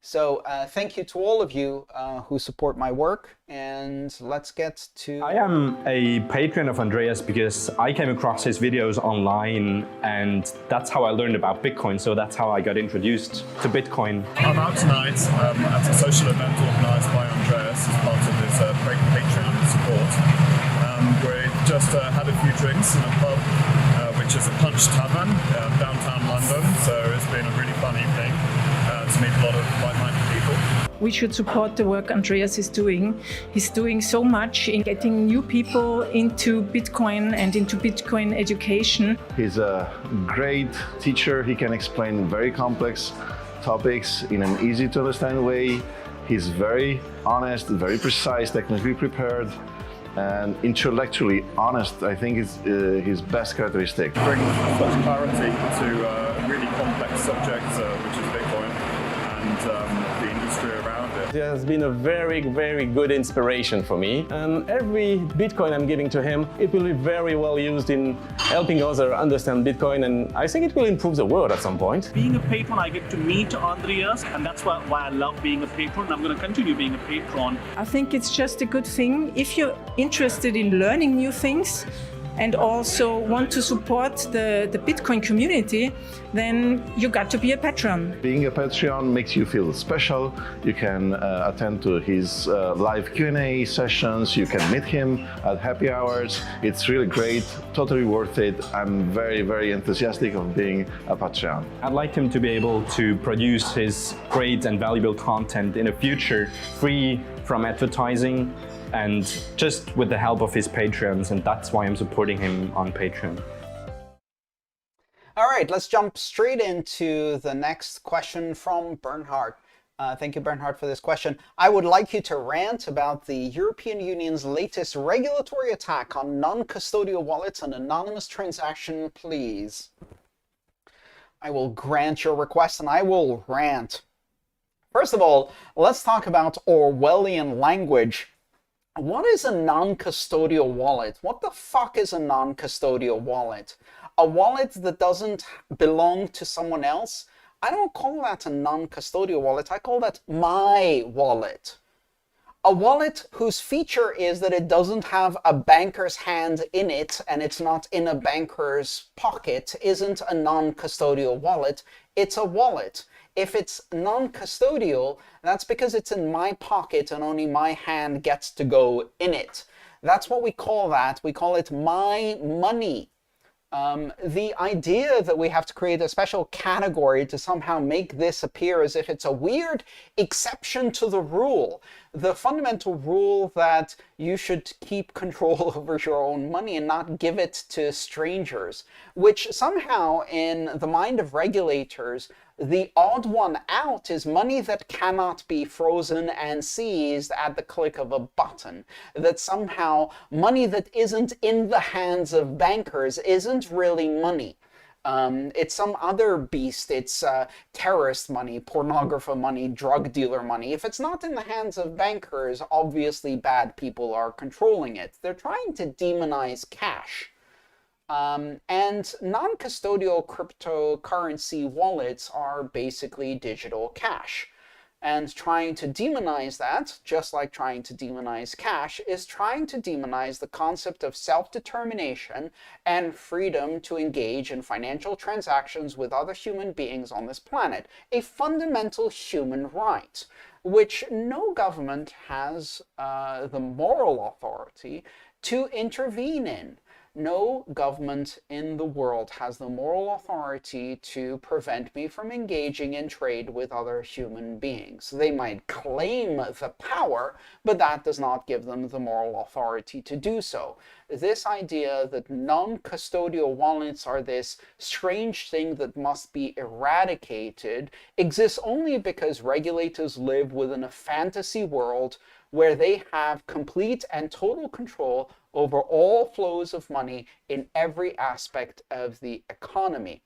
So thank you to all of you who support my work, and let's get to... I am a patron of Andreas because I came across his videos online, and that's how I learned about Bitcoin, so that's how I got introduced to Bitcoin. I'm out tonight at a social event organised by Andreas as part of his Patreon support. We just had a few drinks in a pub, which is a Punch Tavern, downtown London, so it's been a really fun evening. To meet a lot of like-minded people. We should support the work Andreas is doing. He's doing so much in getting new people into Bitcoin and into Bitcoin education. He's a great teacher. He can explain very complex topics in an easy to understand way. He's very honest, very precise, technically prepared, and intellectually honest. I think is his best characteristic. He brings such clarity to a really complex subject, which is Bitcoin, and the industry around it. He has been a very, very good inspiration for me, and every Bitcoin I'm giving to him, it will be very well used in helping others understand Bitcoin, and I think it will improve the world at some point. Being a patron, I get to meet Andreas, and that's why I love being a patron. I'm going to continue being a patron. I think it's just a good thing. If you're interested in learning new things and also want to support the Bitcoin community, then you got to be a patron. Being a Patreon makes you feel special. You can attend to his live Q&A sessions. You can meet him at happy hours. It's really great, totally worth it. I'm very, very enthusiastic of being a Patreon. I'd like him to be able to produce his great and valuable content in the future, free from advertising, and just with the help of his patrons, and that's why I'm supporting him on Patreon. All right, let's jump straight into the next question from Bernhard. Thank you, Bernhard, for this question. I would like you to rant about the European Union's latest regulatory attack on non-custodial wallets and anonymous transaction, please. I will grant your request and I will rant. First of all, let's talk about Orwellian language. What is a non-custodial wallet? What the fuck is a non-custodial wallet? A wallet that doesn't belong to someone else? I don't call that a non-custodial wallet. I call that my wallet. A wallet whose feature is that it doesn't have a banker's hand in it and it's not in a banker's pocket isn't a non-custodial wallet. It's a wallet. If it's non-custodial, that's because it's in my pocket and only my hand gets to go in it. That's what we call that. We call it my money. The idea that we have to create a special category to somehow make this appear as if it's a weird exception to the rule, the fundamental rule that you should keep control over your own money and not give it to strangers, which somehow in the mind of regulators, the odd one out is money that cannot be frozen and seized at the click of a button. That somehow money that isn't in the hands of bankers isn't really money. It's some other beast. It's terrorist money, pornographer money, drug dealer money. If it's not in the hands of bankers, obviously bad people are controlling it. They're trying to demonize cash. And non-custodial cryptocurrency wallets are basically digital cash. And trying to demonize that, just like trying to demonize cash, is trying to demonize the concept of self-determination and freedom to engage in financial transactions with other human beings on this planet, a fundamental human right, which no government has the moral authority to intervene in. No government in the world has the moral authority to prevent me from engaging in trade with other human beings. They might claim the power, but that does not give them the moral authority to do so. This idea that non-custodial wallets are this strange thing that must be eradicated exists only because regulators live within a fantasy world where they have complete and total control over all flows of money in every aspect of the economy.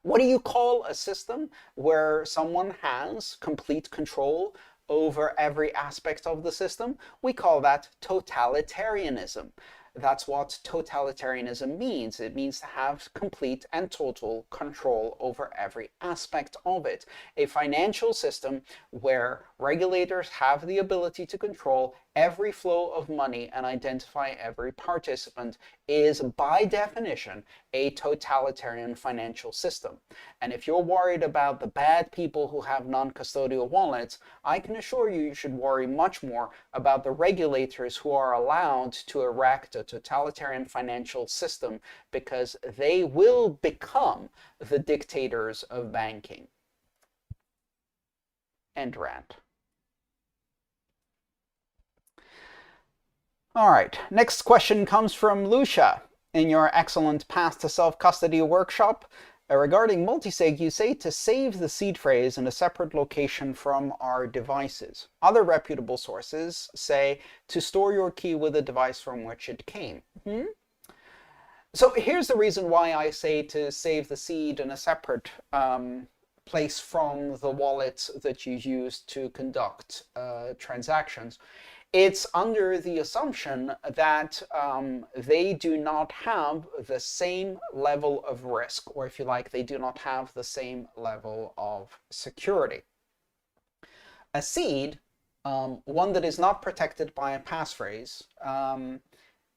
What do you call a system where someone has complete control over every aspect of the system? We call that totalitarianism. That's what totalitarianism means. It means to have complete and total control over every aspect of it. A financial system where regulators have the ability to control every flow of money and identify every participant is, by definition, a totalitarian financial system. And if you're worried about the bad people who have non-custodial wallets, I can assure you you should worry much more about the regulators who are allowed to erect a totalitarian financial system, because they will become the dictators of banking. End rant. All right, next question comes from Lucia. In your excellent Path to Self-Custody workshop, regarding multisig, you say to save the seed phrase in a separate location from our devices. Other reputable sources say to store your key with the device from which it came. So here's the reason why I say to save the seed in a separate place from the wallet that you use to conduct transactions. It's under the assumption that they do not have the same level of risk, or if you like, they do not have the same level of security. A seed, one that is not protected by a passphrase,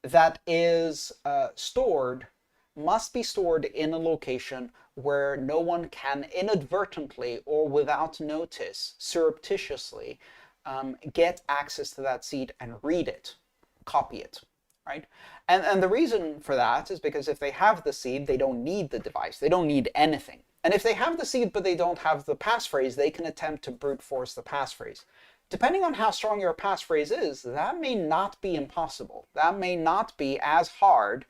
that is stored, must be stored in a location where no one can inadvertently or without notice, surreptitiously, get access to that seed and read it, copy it, right? And the reason for that is because if they have the seed, they don't need the device. They don't need anything. And if they have the seed but they don't have the passphrase, they can attempt to brute force the passphrase. Depending on how strong your passphrase is, that may not be impossible. That may not be as hard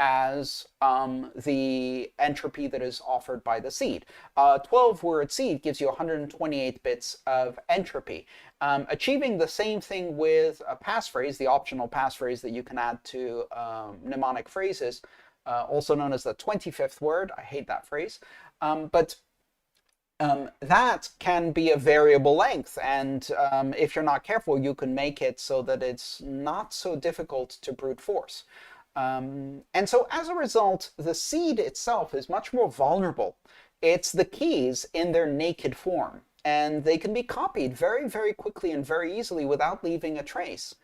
as the entropy that is offered by the seed. 12-word seed gives you 128 bits of entropy. Achieving the same thing with a passphrase, the optional passphrase that you can add to mnemonic phrases, also known as the 25th word. I hate that phrase. But that can be a variable length, and if you're not careful, you can make it so that it's not so difficult to brute force. And so as a result, the seed itself is much more vulnerable. It's the keys in their naked form, and they can be copied very, very quickly and very easily without leaving a trace.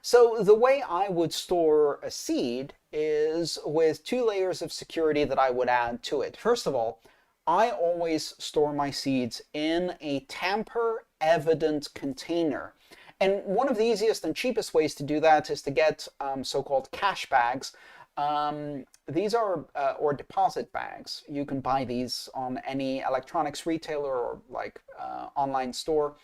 So the way I would store a seed is with 2 layers of security that I would add to it. First of all, I always store my seeds in a tamper-evident container. And one of the easiest and cheapest ways to do that is to get so-called cash bags. These are, or deposit bags. You can buy these on any electronics retailer or like online store.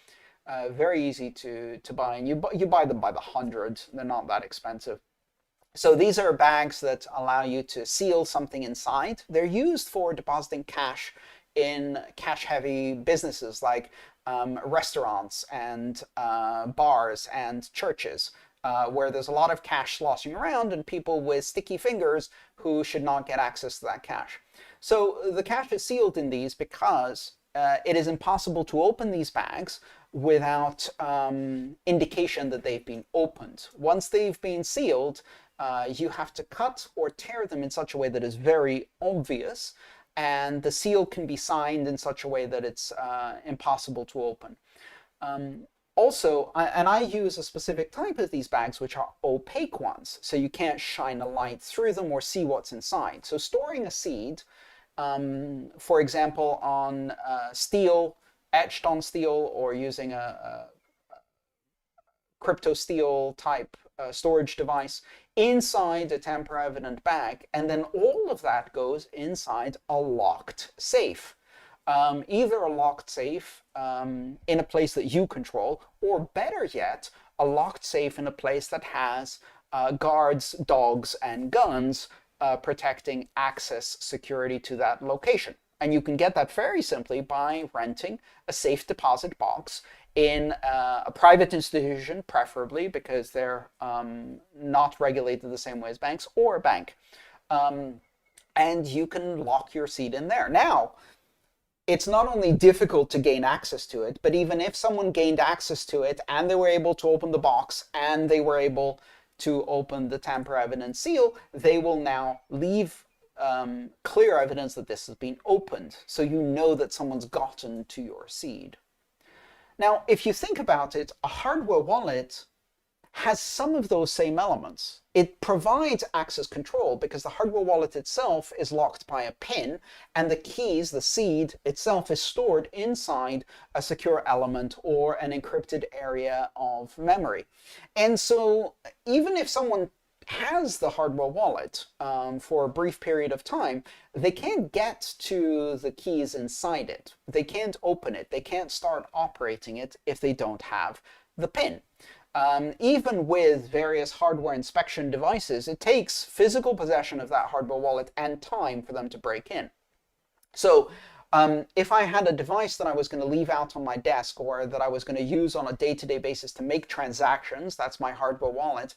Very easy to buy, and you buy them by the hundred. They're not that expensive. So these are bags that allow you to seal something inside. They're used for depositing cash in cash-heavy businesses like restaurants and bars and churches, where there's a lot of cash sloshing around and people with sticky fingers who should not get access to that cash. So the cash is sealed in these because it is impossible to open these bags without indication that they've been opened. Once they've been sealed, you have to cut or tear them in such a way that is very obvious, and the seal can be signed in such a way that it's impossible to open. Also, I use a specific type of these bags, which are opaque ones, so you can't shine a light through them or see what's inside. So storing a seed, for example, on steel, etched on steel, or using a crypto steel type storage device inside a tamper-evident bag, and then all of that goes inside a locked safe. Either a locked safe in a place that you control, or better yet, a locked safe in a place that has guards, dogs, and guns protecting access security to that location. And you can get that very simply by renting a safe deposit box in a private institution, preferably, because they're not regulated the same way as banks, or a bank. And you can lock your seed in there. Now, it's not only difficult to gain access to it, but even if someone gained access to it and they were able to open the box and they were able to open the tamper-evident seal, they will now leave clear evidence that this has been opened, so you know that someone's gotten to your seed. Now, if you think about it, a hardware wallet has some of those same elements. It provides access control because the hardware wallet itself is locked by a pin, and the keys, the seed itself, is stored inside a secure element or an encrypted area of memory. And so even if someone has the hardware wallet for a brief period of time, they can't get to the keys inside it. They can't open it. They can't start operating it if they don't have the PIN. Even with various hardware inspection devices, it takes physical possession of that hardware wallet and time for them to break in. So if I had a device that I was going to leave out on my desk, or that I was going to use on a day-to-day basis to make transactions, that's my hardware wallet,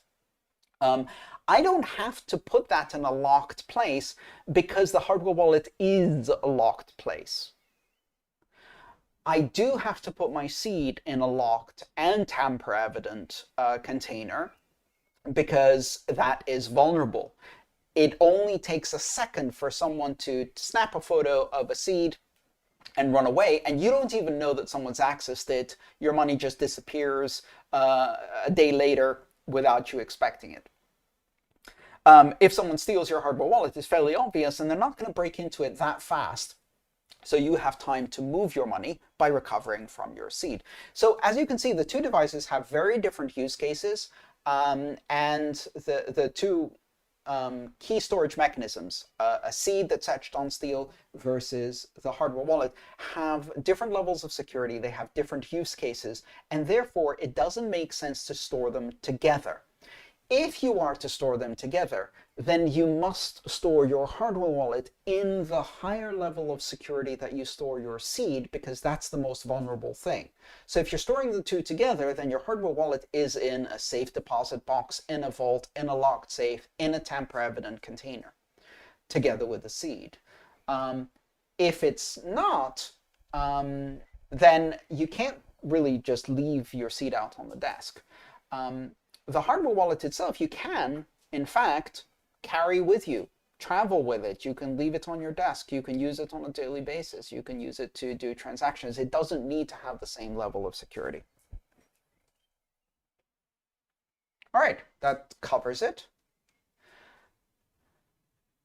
I don't have to put that in a locked place because the hardware wallet is a locked place. I do have to put my seed in a locked and tamper-evident container because that is vulnerable. It only takes a second for someone to snap a photo of a seed and run away, and you don't even know that someone's accessed it. Your money just disappears a day later without you expecting it. If someone steals your hardware wallet, it's fairly obvious, and they're not going to break into it that fast. So you have time to move your money by recovering from your seed. So as you can see, the two devices have very different use cases, and the two key storage mechanisms, a seed that's etched on steel versus the hardware wallet, have different levels of security. They have different use cases, and therefore it doesn't make sense to store them together. If you are to store them together, then you must store your hardware wallet in the higher level of security that you store your seed, because that's the most vulnerable thing. So if you're storing the two together, then your hardware wallet is in a safe deposit box, in a vault, in a locked safe, in a tamper-evident container, together with the seed. If it's not, then you can't really just leave your seed out on the desk. The hardware wallet itself, you can, in fact, carry with you, travel with it. You can leave it on your desk. You can use it on a daily basis. You can use it to do transactions. It doesn't need to have the same level of security. All right, that covers it.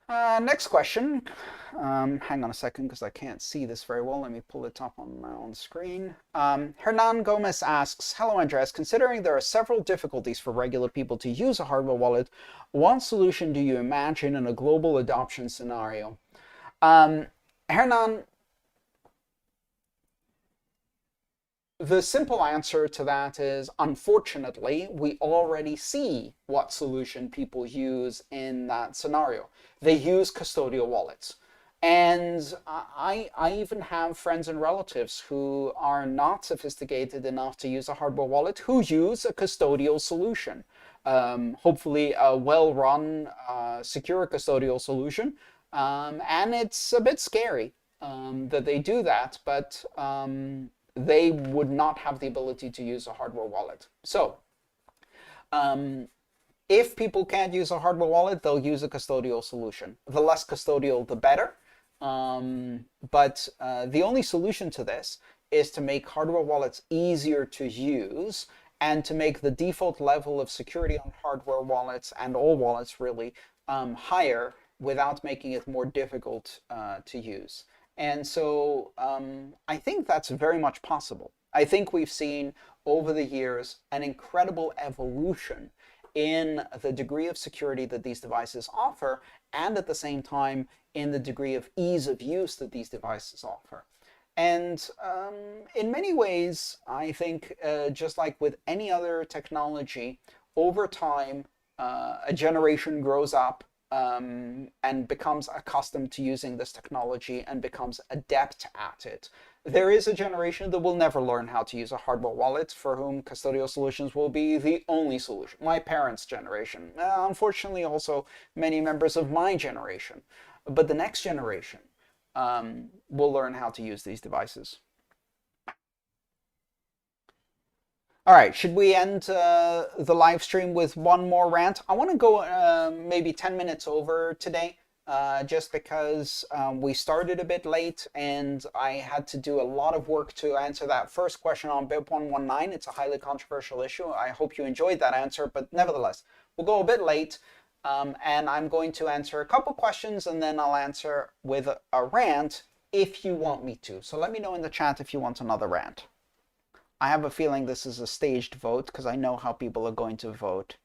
Next question. Hang on a second because I can't see this very well. Let me pull it up on my own screen. Hernan Gomez asks, hello Andreas, considering there are several difficulties for regular people to use a hardware wallet, what solution do you imagine in a global adoption scenario? Hernan, the simple answer to that is, unfortunately, we already see what solution people use in that scenario. They use custodial wallets. And I even have friends and relatives who are not sophisticated enough to use a hardware wallet who use a custodial solution. Hopefully a well-run, secure custodial solution. And it's a bit scary that they do that, but they would not have the ability to use a hardware wallet. So, if people can't use a hardware wallet, they'll use a custodial solution. The less custodial, the better. But the only solution to this is to make hardware wallets easier to use and to make the default level of security on hardware wallets and all wallets really higher without making it more difficult to use. And so I think that's very much possible. I think we've seen over the years an incredible evolution in the degree of security that these devices offer, and at the same time in the degree of ease of use that these devices offer. And in many ways, I think just like with any other technology, over time, a generation grows up and becomes accustomed to using this technology and becomes adept at it. There is a generation that will never learn how to use a hardware wallet, for whom custodial solutions will be the only solution. My parents' generation, unfortunately also many members of my generation. But the next generation will learn how to use these devices. All right, should we end the live stream with one more rant? I want to go maybe 10 minutes over today, just because we started a bit late and I had to do a lot of work to answer that first question on BIP119. It's a highly controversial issue. I hope you enjoyed that answer, but nevertheless, we'll go a bit late, and I'm going to answer a couple questions and then I'll answer with a rant if you want me to. So let me know in the chat if you want another rant. I have a feeling this is a staged vote because I know how people are going to vote.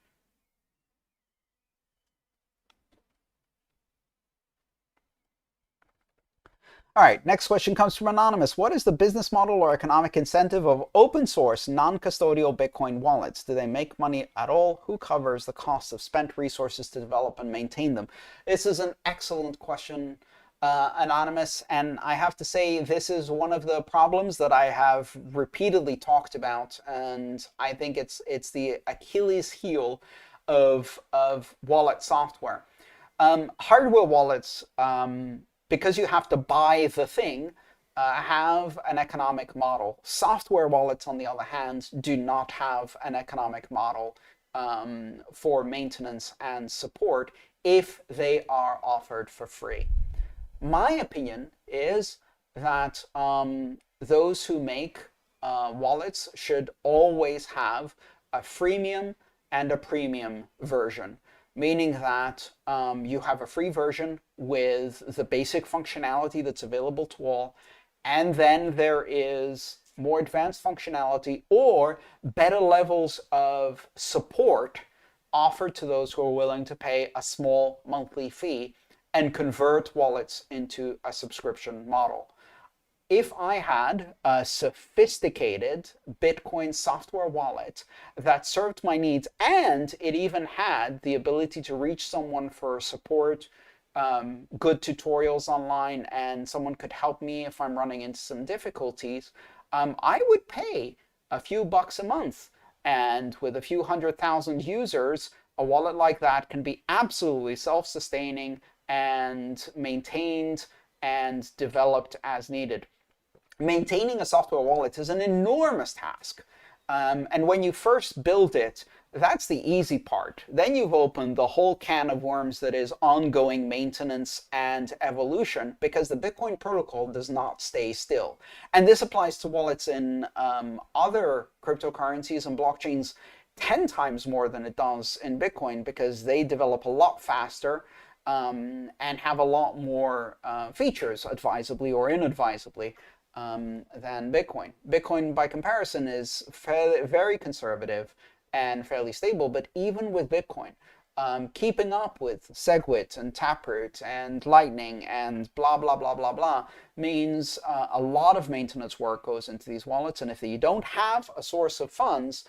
All right, next question comes from Anonymous. What is the business model or economic incentive of open source, non-custodial Bitcoin wallets? Do they make money at all? Who covers the cost of spent resources to develop and maintain them? This is an excellent question, Anonymous, and I have to say this is one of the problems that I have repeatedly talked about, and I think it's the Achilles heel of wallet software. Hardware wallets, because you have to buy the thing, have an economic model. Software wallets, on the other hand, do not have an economic model for maintenance and support if they are offered for free. My opinion is that those who make wallets should always have a freemium and a premium version, meaning that you have a free version with the basic functionality that's available to all, and then there is more advanced functionality or better levels of support offered to those who are willing to pay a small monthly fee and convert wallets into a subscription model. If I had a sophisticated Bitcoin software wallet that served my needs, and it even had the ability to reach someone for support, good tutorials online, and someone could help me if I'm running into some difficulties, I would pay a few bucks a month. And with a few 100,000 users, a wallet like that can be absolutely self-sustaining and maintained and developed as needed. maintaining a software wallet is an enormous task. And when you first build it, that's the easy part. Then you've opened the whole can of worms that is ongoing maintenance and evolution, because the Bitcoin protocol does not stay still. And this applies to wallets in other cryptocurrencies and blockchains 10 times more than it does in Bitcoin, because they develop a lot faster and have a lot more features, advisably or inadvisably, than Bitcoin. Bitcoin, by comparison, is very conservative and fairly stable, but even with Bitcoin, keeping up with SegWit and Taproot and Lightning and blah, blah, blah, blah, blah, means a lot of maintenance work goes into these wallets. And if you don't have a source of funds,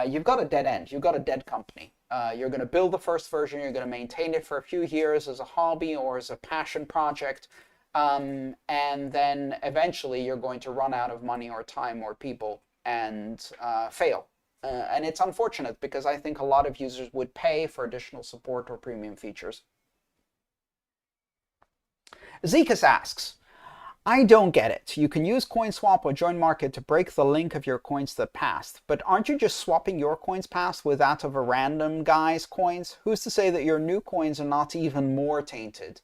you've got a dead end. You've got a dead company. You're going to build the first version. You're going to maintain it for a few years as a hobby or as a passion project. And then eventually you're going to run out of money or time or people and fail. And it's unfortunate, because I think a lot of users would pay for additional support or premium features. Zeycus asks, I don't get it. You can use Coinswap or Joinmarket to break the link of your coins to the past, but aren't you just swapping your coins past with that of a random guy's coins? Who's to say that your new coins are not even more tainted?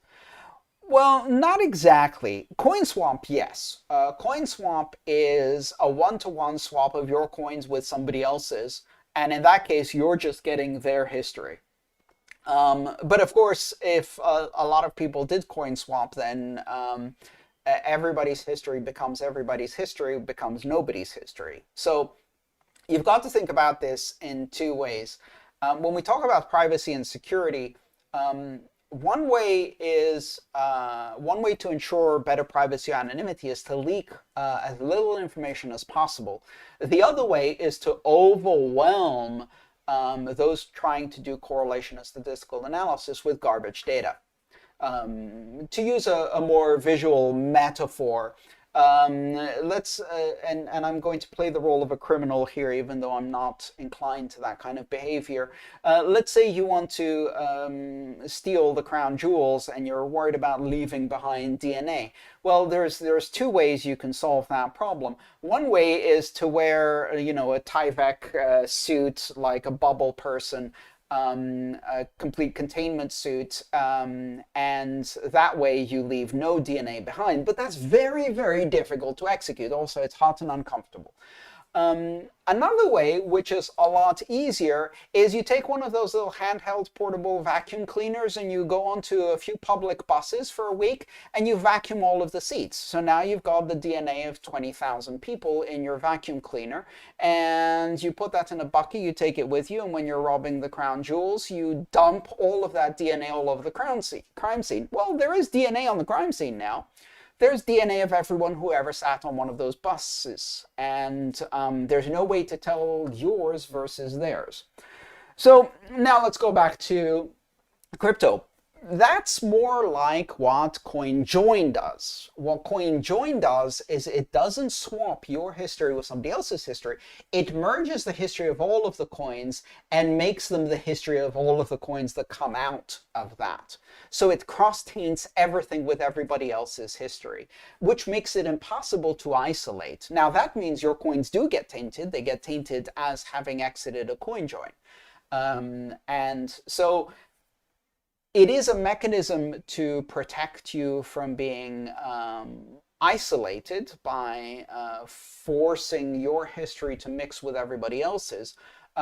Well, not exactly. Coinswap, yes. Coinswap is a one-to-one swap of your coins with somebody else's, and in that case, you're just getting their history. But of course, if a lot of people did Coinswap, then everybody's history becomes nobody's history. So you've got to think about this in two ways. When we talk about privacy and security, one way to ensure better privacy and anonymity is to leak as little information as possible. The other way is to overwhelm those trying to do correlation and statistical analysis with garbage data. To use a more visual metaphor, and I'm going to play the role of a criminal here, even though I'm not inclined to that kind of behavior. Let's say you want to steal the crown jewels and you're worried about leaving behind DNA. Well, there's two ways you can solve that problem. One way is to wear, a Tyvek suit, like a bubble person, a complete containment suit, and that way you leave no DNA behind. But that's very, very difficult to execute. Also, it's hot and uncomfortable. Another way, which is a lot easier, is you take one of those little handheld portable vacuum cleaners and you go onto a few public buses for a week and you vacuum all of the seats. So now you've got the DNA of 20,000 people in your vacuum cleaner, and you put that in a bucket, you take it with you, and when you're robbing the crown jewels, you dump all of that DNA all over the crime scene. Well, there is DNA on the crime scene now. There's DNA of everyone who ever sat on one of those buses, and there's no way to tell yours versus theirs. So now let's go back to crypto. That's more like what CoinJoin does. What CoinJoin does is it doesn't swap your history with somebody else's history. It merges the history of all of the coins and makes them the history of all of the coins that come out of that. So it cross-taints everything with everybody else's history, which makes it impossible to isolate. Now that means your coins do get tainted. They get tainted as having exited a CoinJoin. And so it is a mechanism to protect you from being isolated by forcing your history to mix with everybody else's,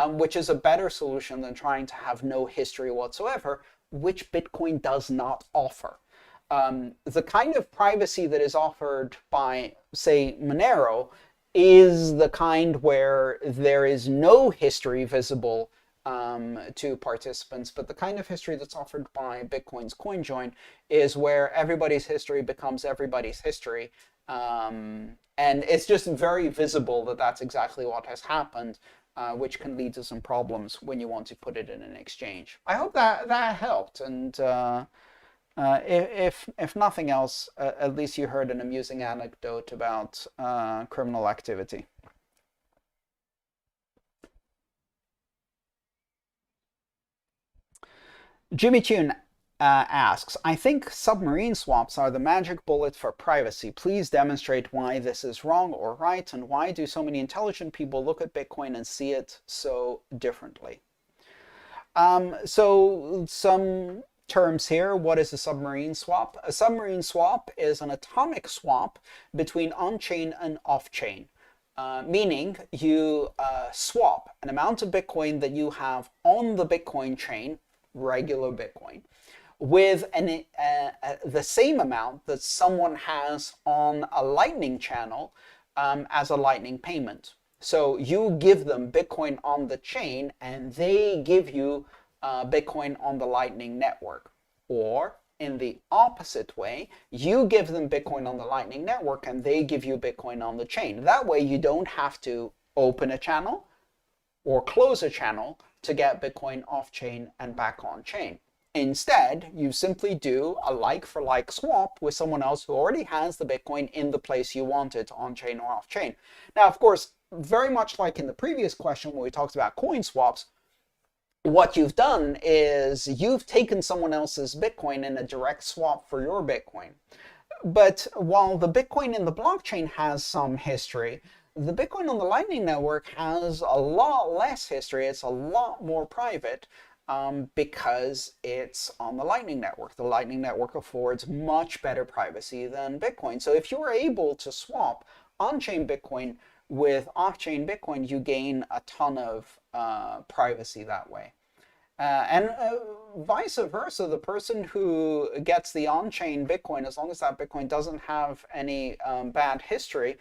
which is a better solution than trying to have no history whatsoever, which Bitcoin does not offer. The kind of privacy that is offered by, say, Monero is the kind where there is no history visible to participants, but the kind of history that's offered by Bitcoin's CoinJoin is where everybody's history becomes everybody's history, and it's just very visible that that's exactly what has happened, which can lead to some problems when you want to put it in an exchange. I hope that helped, and if nothing else, at least you heard an amusing anecdote about criminal activity. Jimmy Tune asks, I think submarine swaps are the magic bullet for privacy. Please demonstrate why this is wrong or right, and why do so many intelligent people look at Bitcoin and see it so differently? So some terms here. What is a submarine swap? A submarine swap is an atomic swap between on-chain and off-chain. Meaning you swap an amount of Bitcoin that you have on the Bitcoin chain, regular Bitcoin, with the same amount that someone has on a Lightning channel as a Lightning payment. So you give them Bitcoin on the chain and they give you Bitcoin on the Lightning network. Or in the opposite way, you give them Bitcoin on the Lightning network and they give you Bitcoin on the chain. That way you don't have to open a channel or close a channel to get Bitcoin off-chain and back on-chain. Instead, you simply do a like-for-like swap with someone else who already has the Bitcoin in the place you want it, on-chain or off-chain. Now, of course, very much like in the previous question when we talked about coin swaps, what you've done is you've taken someone else's Bitcoin in a direct swap for your Bitcoin. But while the Bitcoin in the blockchain has some history, the Bitcoin on the Lightning Network has a lot less history. It's a lot more private because it's on the Lightning Network. The Lightning Network affords much better privacy than Bitcoin. So if you're able to swap on-chain Bitcoin with off-chain Bitcoin, you gain a ton of privacy that way. And vice versa, the person who gets the on-chain Bitcoin, as long as that Bitcoin doesn't have any bad history,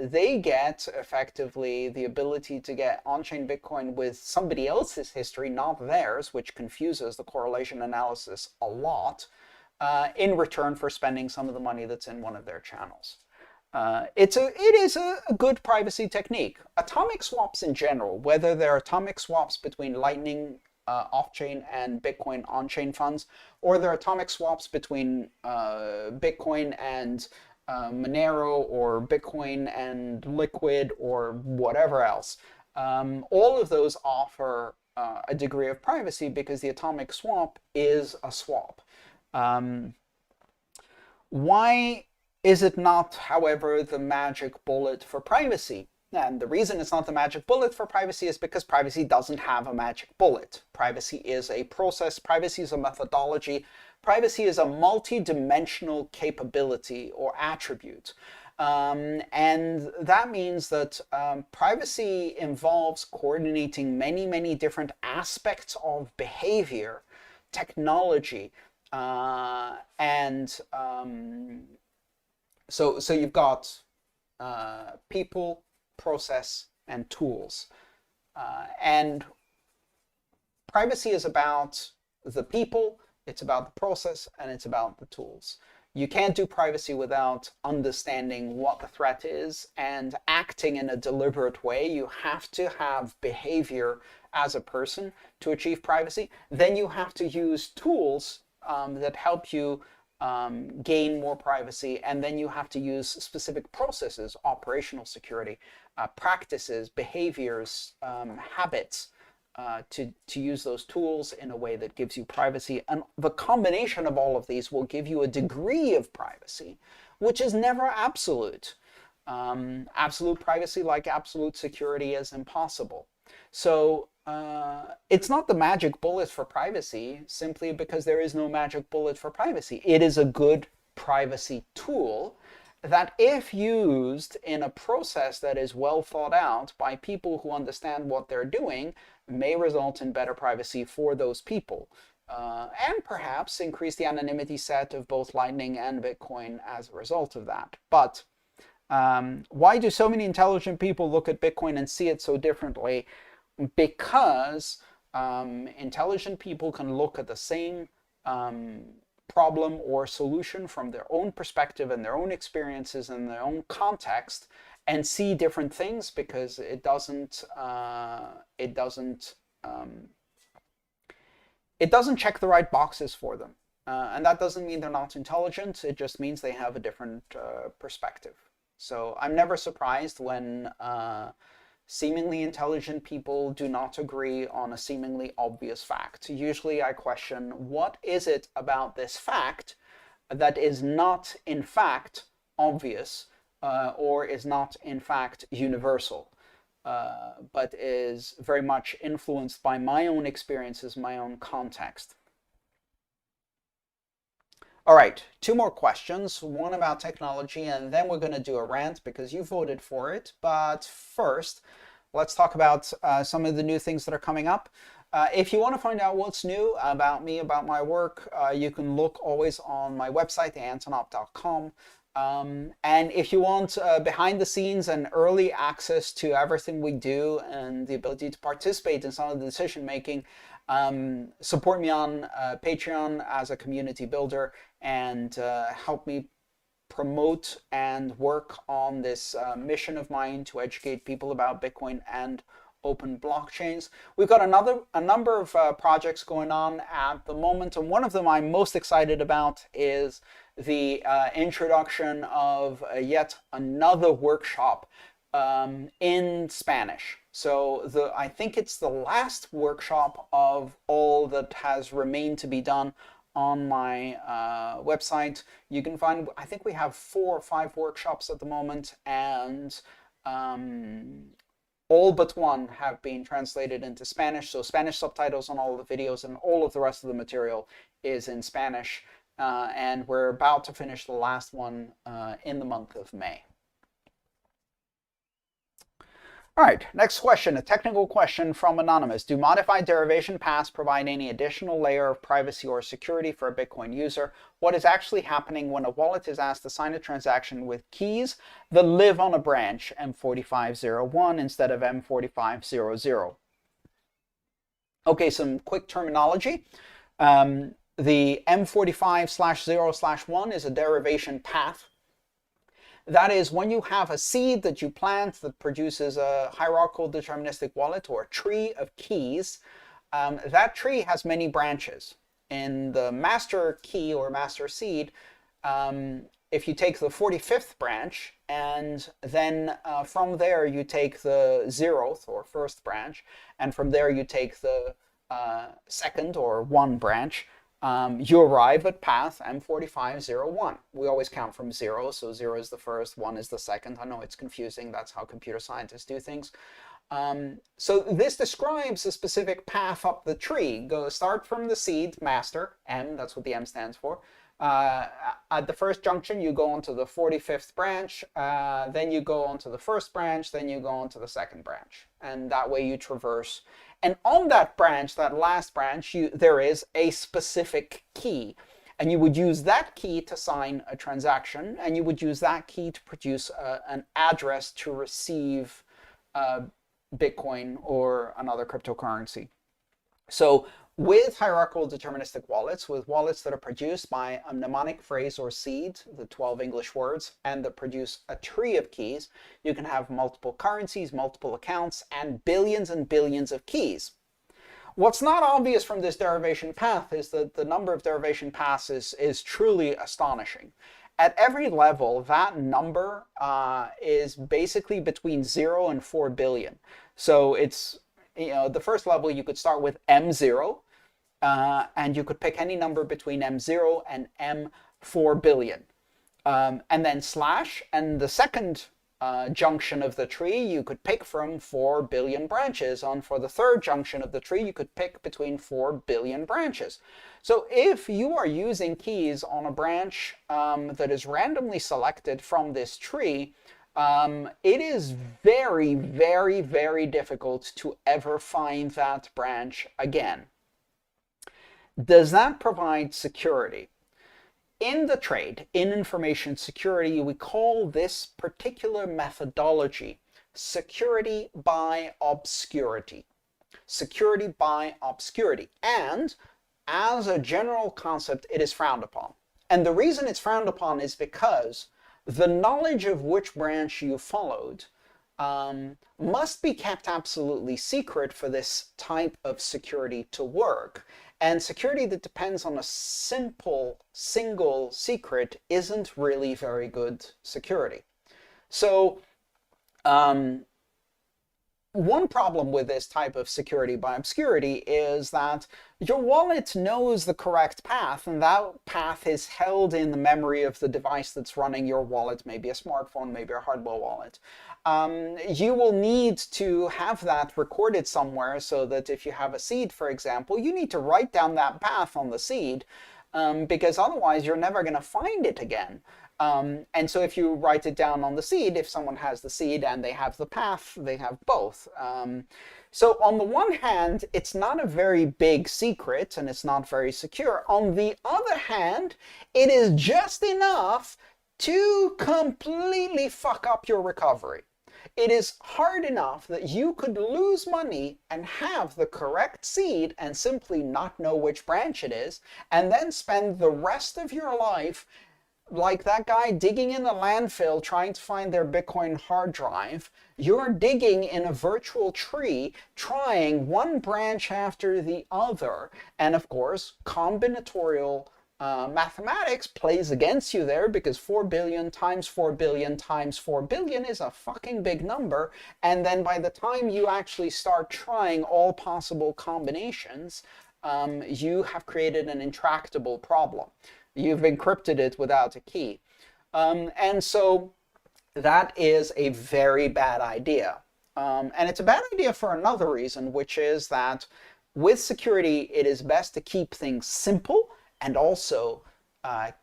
they get effectively the ability to get on-chain Bitcoin with somebody else's history, not theirs, which confuses the correlation analysis a lot, in return for spending some of the money that's in one of their channels. It is a good privacy technique. Atomic swaps in general, whether they're atomic swaps between Lightning off-chain and Bitcoin on-chain funds, or they're atomic swaps between Bitcoin and Monero, or Bitcoin and Liquid, or whatever else, all of those offer a degree of privacy because the atomic swap is a swap. Why is it not, however, the magic bullet for privacy? And the reason it's not the magic bullet for privacy is because privacy doesn't have a magic bullet. Privacy is a process, privacy is a methodology, privacy is a multi-dimensional capability or attribute. And that means that privacy involves coordinating many, many different aspects of behavior, technology, and so you've got people, process, and tools. And privacy is about the people, it's about the process, and it's about the tools. You can't do privacy without understanding what the threat is and acting in a deliberate way. You have to have behavior as a person to achieve privacy. Then you have to use tools that help you gain more privacy, and then you have to use specific processes, operational security, practices, behaviors, habits to use those tools in a way that gives you privacy. And the combination of all of these will give you a degree of privacy, which is never absolute. Absolute privacy, like absolute security, is impossible. So it's not the magic bullet for privacy simply because there is no magic bullet for privacy. It is a good privacy tool that, if used in a process that is well thought out by people who understand what they're doing, may result in better privacy for those people. And perhaps increase the anonymity set of both Lightning and Bitcoin as a result of that. But why do so many intelligent people look at Bitcoin and see it so differently? Because intelligent people can look at the same problem or solution from their own perspective and their own experiences and their own context and see different things, because it doesn't check the right boxes for them. And that doesn't mean they're not intelligent, it just means they have a different perspective. So I'm never surprised when seemingly intelligent people do not agree on a seemingly obvious fact. Usually I question, what is it about this fact that is not in fact obvious or is not in fact universal, but is very much influenced by my own experiences, my own context. All right, 2 more questions, one about technology, and then we're going to do a rant because you voted for it. But first, let's talk about some of the new things that are coming up. If you want to find out what's new about me, about my work, you can look always on my website, aantonop.com. And if you want behind the scenes and early access to everything we do and the ability to participate in some of the decision making, support me on Patreon as a community builder and help me promote and work on this mission of mine to educate people about Bitcoin and open blockchains. We've got a number of projects going on at the moment, and one of them I'm most excited about is the introduction of yet another workshop in Spanish. So I think it's the last workshop of all that has remained to be done on my website. You can find, I think we have 4 or 5 workshops at the moment, and all but one have been translated into Spanish. So Spanish subtitles on all the videos, and all of the rest of the material is in Spanish. And we're about to finish the last one in the month of May. All right, next question, a technical question from Anonymous. Do modified derivation paths provide any additional layer of privacy or security for a Bitcoin user? What is actually happening when a wallet is asked to sign a transaction with keys that live on a branch M4501 instead of M4500? Okay, some quick terminology. The M45/0/1 is a derivation path. That is, when you have a seed that you plant that produces a hierarchical deterministic wallet or a tree of keys, that tree has many branches. In the master key or master seed, if you take the 45th branch and then from there you take the 0th or first branch, and from there you take the second or 1 branch, you arrive at path M4501. We always count from 0, so 0 is the first, 1 is the second. I know it's confusing, that's how computer scientists do things. So this describes a specific path up the tree. Start from the seed, master, M, that's what the M stands for. At the first junction, you go onto the 45th branch, then you go onto the first branch, then you go onto the second branch. And that way you traverse. And on that branch, that last branch, there is a specific key. And you would use that key to sign a transaction, and you would use that key to produce an address to receive Bitcoin or another cryptocurrency. So with hierarchical deterministic wallets, with wallets that are produced by a mnemonic phrase or seed, the 12 English words, and that produce a tree of keys, you can have multiple currencies, multiple accounts, and billions of keys. What's not obvious from this derivation path is that the number of derivation paths is truly astonishing. At every level, that number is basically between 0 and 4 billion. So it's, the first level you could start with M0, and you could pick any number between M0 and M4 billion. And then slash, and the second junction of the tree you could pick from 4 billion branches. On for the third junction of the tree you could pick between 4 billion branches. So if you are using keys on a branch that is randomly selected from this tree, it is very, very, very difficult to ever find that branch again. Does that provide security? In the trade, in information security, we call this particular methodology security by obscurity. Security by obscurity. And as a general concept, it is frowned upon. And the reason it's frowned upon is because the knowledge of which branch you followed must be kept absolutely secret for this type of security to work. And security that depends on a simple single secret isn't really very good security. So one problem with this type of security by obscurity is that your wallet knows the correct path, and that path is held in the memory of the device that's running your wallet, maybe a smartphone, maybe a hardware wallet. You will need to have that recorded somewhere so that if you have a seed, for example, you need to write down that path on the seed, because otherwise you're never going to find it again. And so if you write it down on the seed, if someone has the seed and they have the path, they have both. So on the one hand, it's not a very big secret and it's not very secure. On the other hand, it is just enough to completely fuck up your recovery. It is hard enough that you could lose money and have the correct seed and simply not know which branch it is, and then spend the rest of your life like that guy digging in a landfill trying to find their Bitcoin hard drive. You're digging in a virtual tree, trying one branch after the other. And of course, combinatorial mathematics plays against you there, because 4 billion times 4 billion times 4 billion is a fucking big number. And then by the time you actually start trying all possible combinations, you have created an intractable problem. You've encrypted it without a key. And so that is a very bad idea. And it's a bad idea for another reason, which is that with security, it is best to keep things simple and also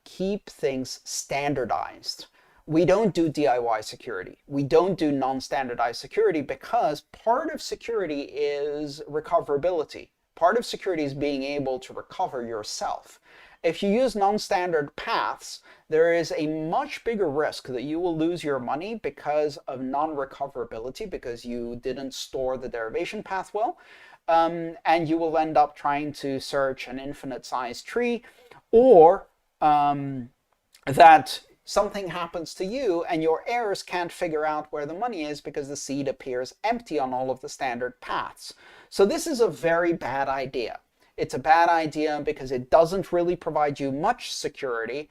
keep things standardized. We don't do DIY security. We don't do non-standardized security because part of security is recoverability. Part of security is being able to recover yourself. If you use non-standard paths, there is a much bigger risk that you will lose your money because of non-recoverability, because you didn't store the derivation path well, and you will end up trying to search an infinite-sized tree, or that something happens to you and your heirs can't figure out where the money is because the seed appears empty on all of the standard paths. So this is a very bad idea. It's a bad idea because it doesn't really provide you much security,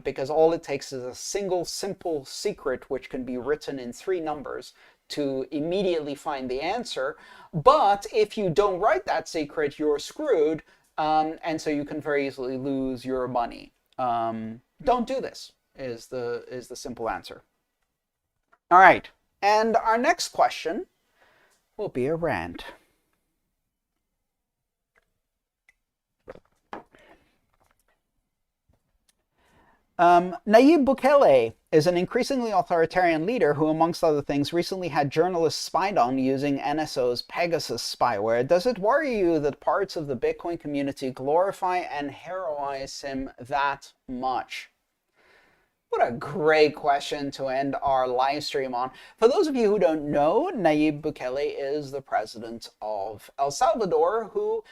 because all it takes is a single simple secret which can be written in 3 numbers to immediately find the answer. But if you don't write that secret, you're screwed, and so you can very easily lose your money. Don't do this is the simple answer. All right, and our next question will be a rant. Nayib Bukele is an increasingly authoritarian leader who, amongst other things, recently had journalists spied on using NSO's Pegasus spyware. Does it worry you that parts of the Bitcoin community glorify and heroize him that much? What a great question to end our live stream on. For those of you who don't know, Nayib Bukele is the president of El Salvador, who,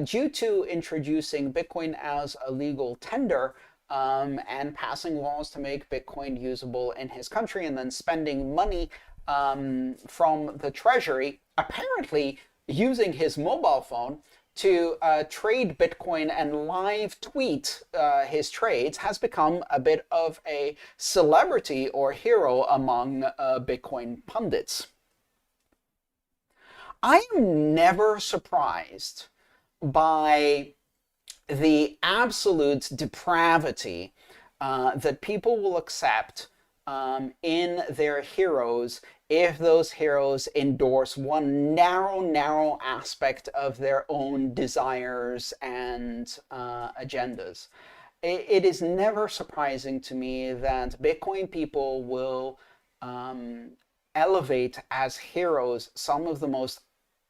due to introducing Bitcoin as a legal tender, and passing laws to make Bitcoin usable in his country, and then spending money from the treasury, apparently using his mobile phone to trade Bitcoin and live tweet his trades, has become a bit of a celebrity or hero among Bitcoin pundits. I am never surprised by the absolute depravity that people will accept in their heroes if those heroes endorse one narrow aspect of their own desires and agendas. It is never surprising to me that Bitcoin people will elevate as heroes some of the most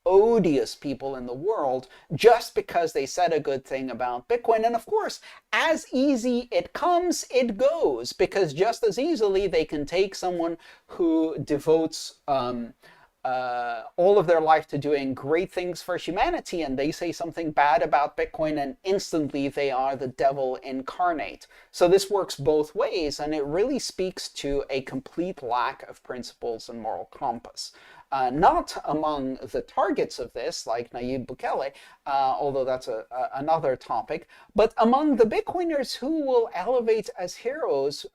odious people in the world just because they said a good thing about Bitcoin. And of course, as easy it comes, it goes, because just as easily they can take someone who devotes all of their life to doing great things for humanity, and they say something bad about Bitcoin, and instantly they are the devil incarnate. So this works both ways, and it really speaks to a complete lack of principles and moral compass. Not among the targets of this, like Nayib Bukele, although that's another topic, but among the Bitcoiners who will elevate as heroes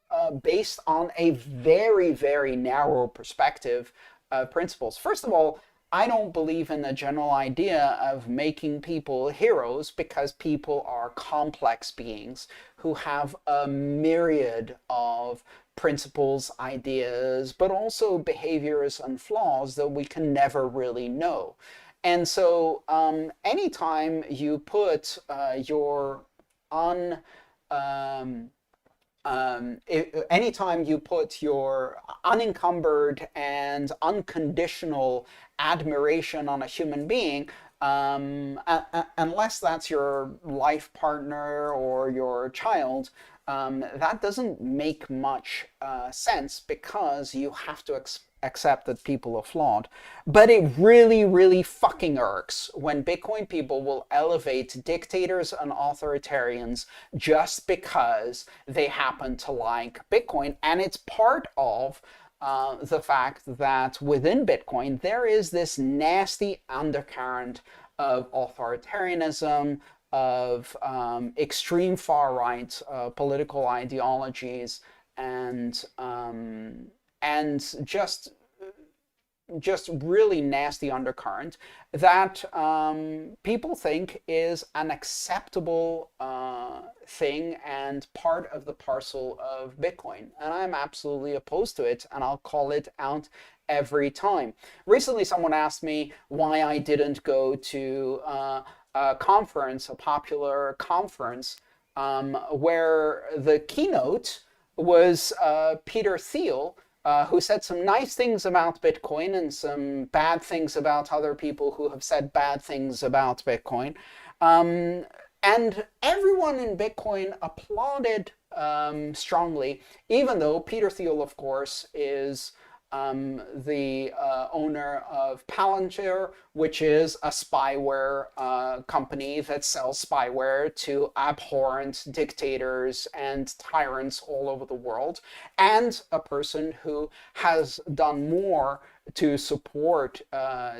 based on a very narrow perspective of principles. First of all, I don't believe in the general idea of making people heroes, because people are complex beings who have a myriad of principles, ideas, but also behaviors and flaws that we can never really know. And so anytime you put anytime you put your unencumbered and unconditional admiration on a human being, unless that's your life partner or your child, that doesn't make much sense, because you have to accept that people are flawed. But it really, really fucking irks when Bitcoin people will elevate dictators and authoritarians just because they happen to like Bitcoin. And it's part of the fact that within Bitcoin there is this nasty undercurrent of authoritarianism, of extreme far-right political ideologies, and just really nasty undercurrent that people think is an acceptable thing and part of the parcel of Bitcoin. And I'm absolutely opposed to it, and I'll call it out every time. Recently, someone asked me why I didn't go to a conference, a popular conference, where the keynote was Peter Thiel, who said some nice things about Bitcoin and some bad things about other people who have said bad things about Bitcoin. And everyone in Bitcoin applauded strongly, even though Peter Thiel, of course, is the owner of Palantir, which is a spyware company that sells spyware to abhorrent dictators and tyrants all over the world, and a person who has done more to support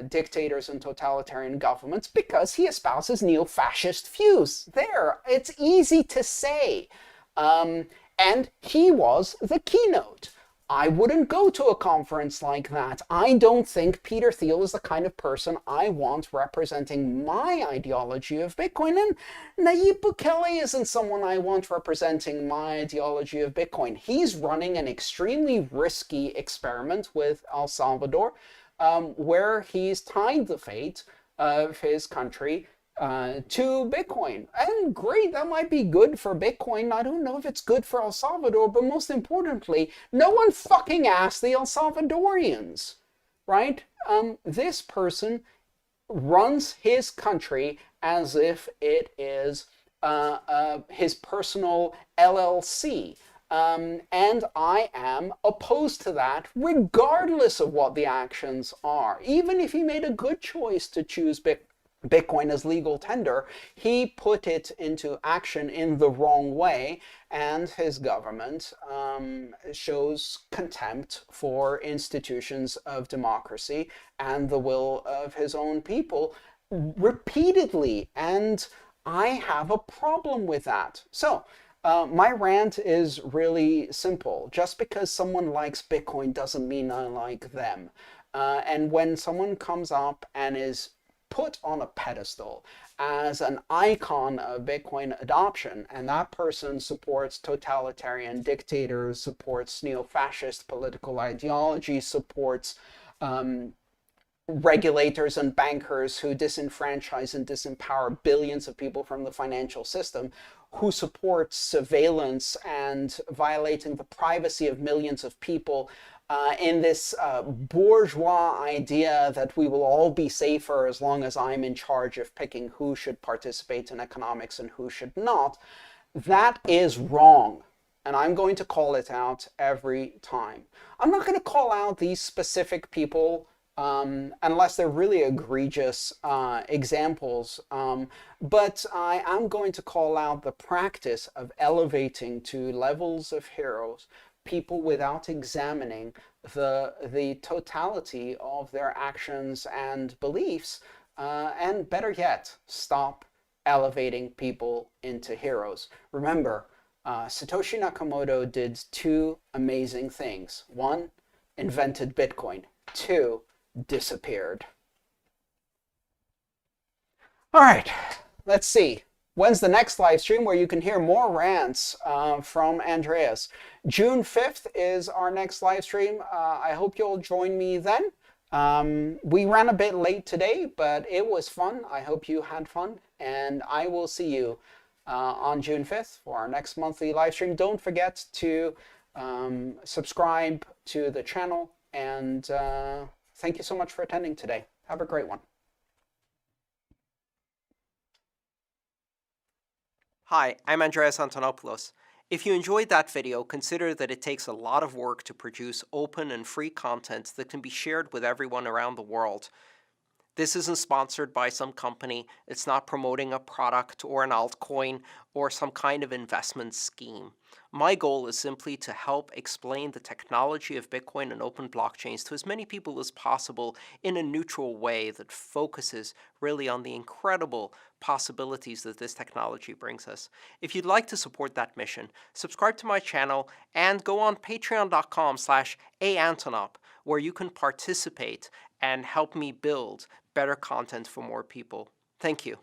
dictators and totalitarian governments because he espouses neo-fascist views. There, it's easy to say. And he was the keynote. I wouldn't go to a conference like that. I don't think Peter Thiel is the kind of person I want representing my ideology of Bitcoin. And Nayib Bukele isn't someone I want representing my ideology of Bitcoin. He's running an extremely risky experiment with El Salvador, where he's tied the fate of his country to Bitcoin. And great, that might be good for Bitcoin. I don't know if it's good for El Salvador, but most importantly, no one fucking asked the El Salvadorians, right? This person runs his country as if it is his personal LLC. And I am opposed to that, regardless of what the actions are. Even if he made a good choice to choose Bitcoin as legal tender, he put it into action in the wrong way, and his government shows contempt for institutions of democracy and the will of his own people repeatedly, and I have a problem with that. So my rant is really simple. Just because someone likes Bitcoin doesn't mean I like them. And when someone comes up and is put on a pedestal as an icon of Bitcoin adoption, and that person supports totalitarian dictators, supports neo-fascist political ideology, supports regulators and bankers who disenfranchise and disempower billions of people from the financial system, who supports surveillance and violating the privacy of millions of people, in this bourgeois idea that we will all be safer as long as I'm in charge of picking who should participate in economics and who should not, that is wrong. And I'm going to call it out every time. I'm not going to call out these specific people unless they're really egregious examples, but I am going to call out the practice of elevating to levels of heroes people without examining the totality of their actions and beliefs, and better yet, stop elevating people into heroes. Remember, Satoshi Nakamoto did two amazing things. One, invented Bitcoin. Two, disappeared. All right, let's see. When's the next live stream where you can hear more rants from Andreas? June 5th is our next live stream. I hope you'll join me then. We ran a bit late today, but it was fun. I hope you had fun, and I will see you on June 5th for our next monthly live stream. Don't forget to subscribe to the channel, and thank you so much for attending today. Have a great one. Hi, I'm Andreas Antonopoulos. If you enjoyed that video, consider that it takes a lot of work to produce open and free content that can be shared with everyone around the world. This isn't sponsored by some company. It's not promoting a product or an altcoin or some kind of investment scheme. My goal is simply to help explain the technology of Bitcoin and open blockchains to as many people as possible in a neutral way that focuses really on the incredible possibilities that this technology brings us. If you'd like to support that mission, subscribe to my channel and go on patreon.com/aantonop, where you can participate and help me build better content for more people. Thank you.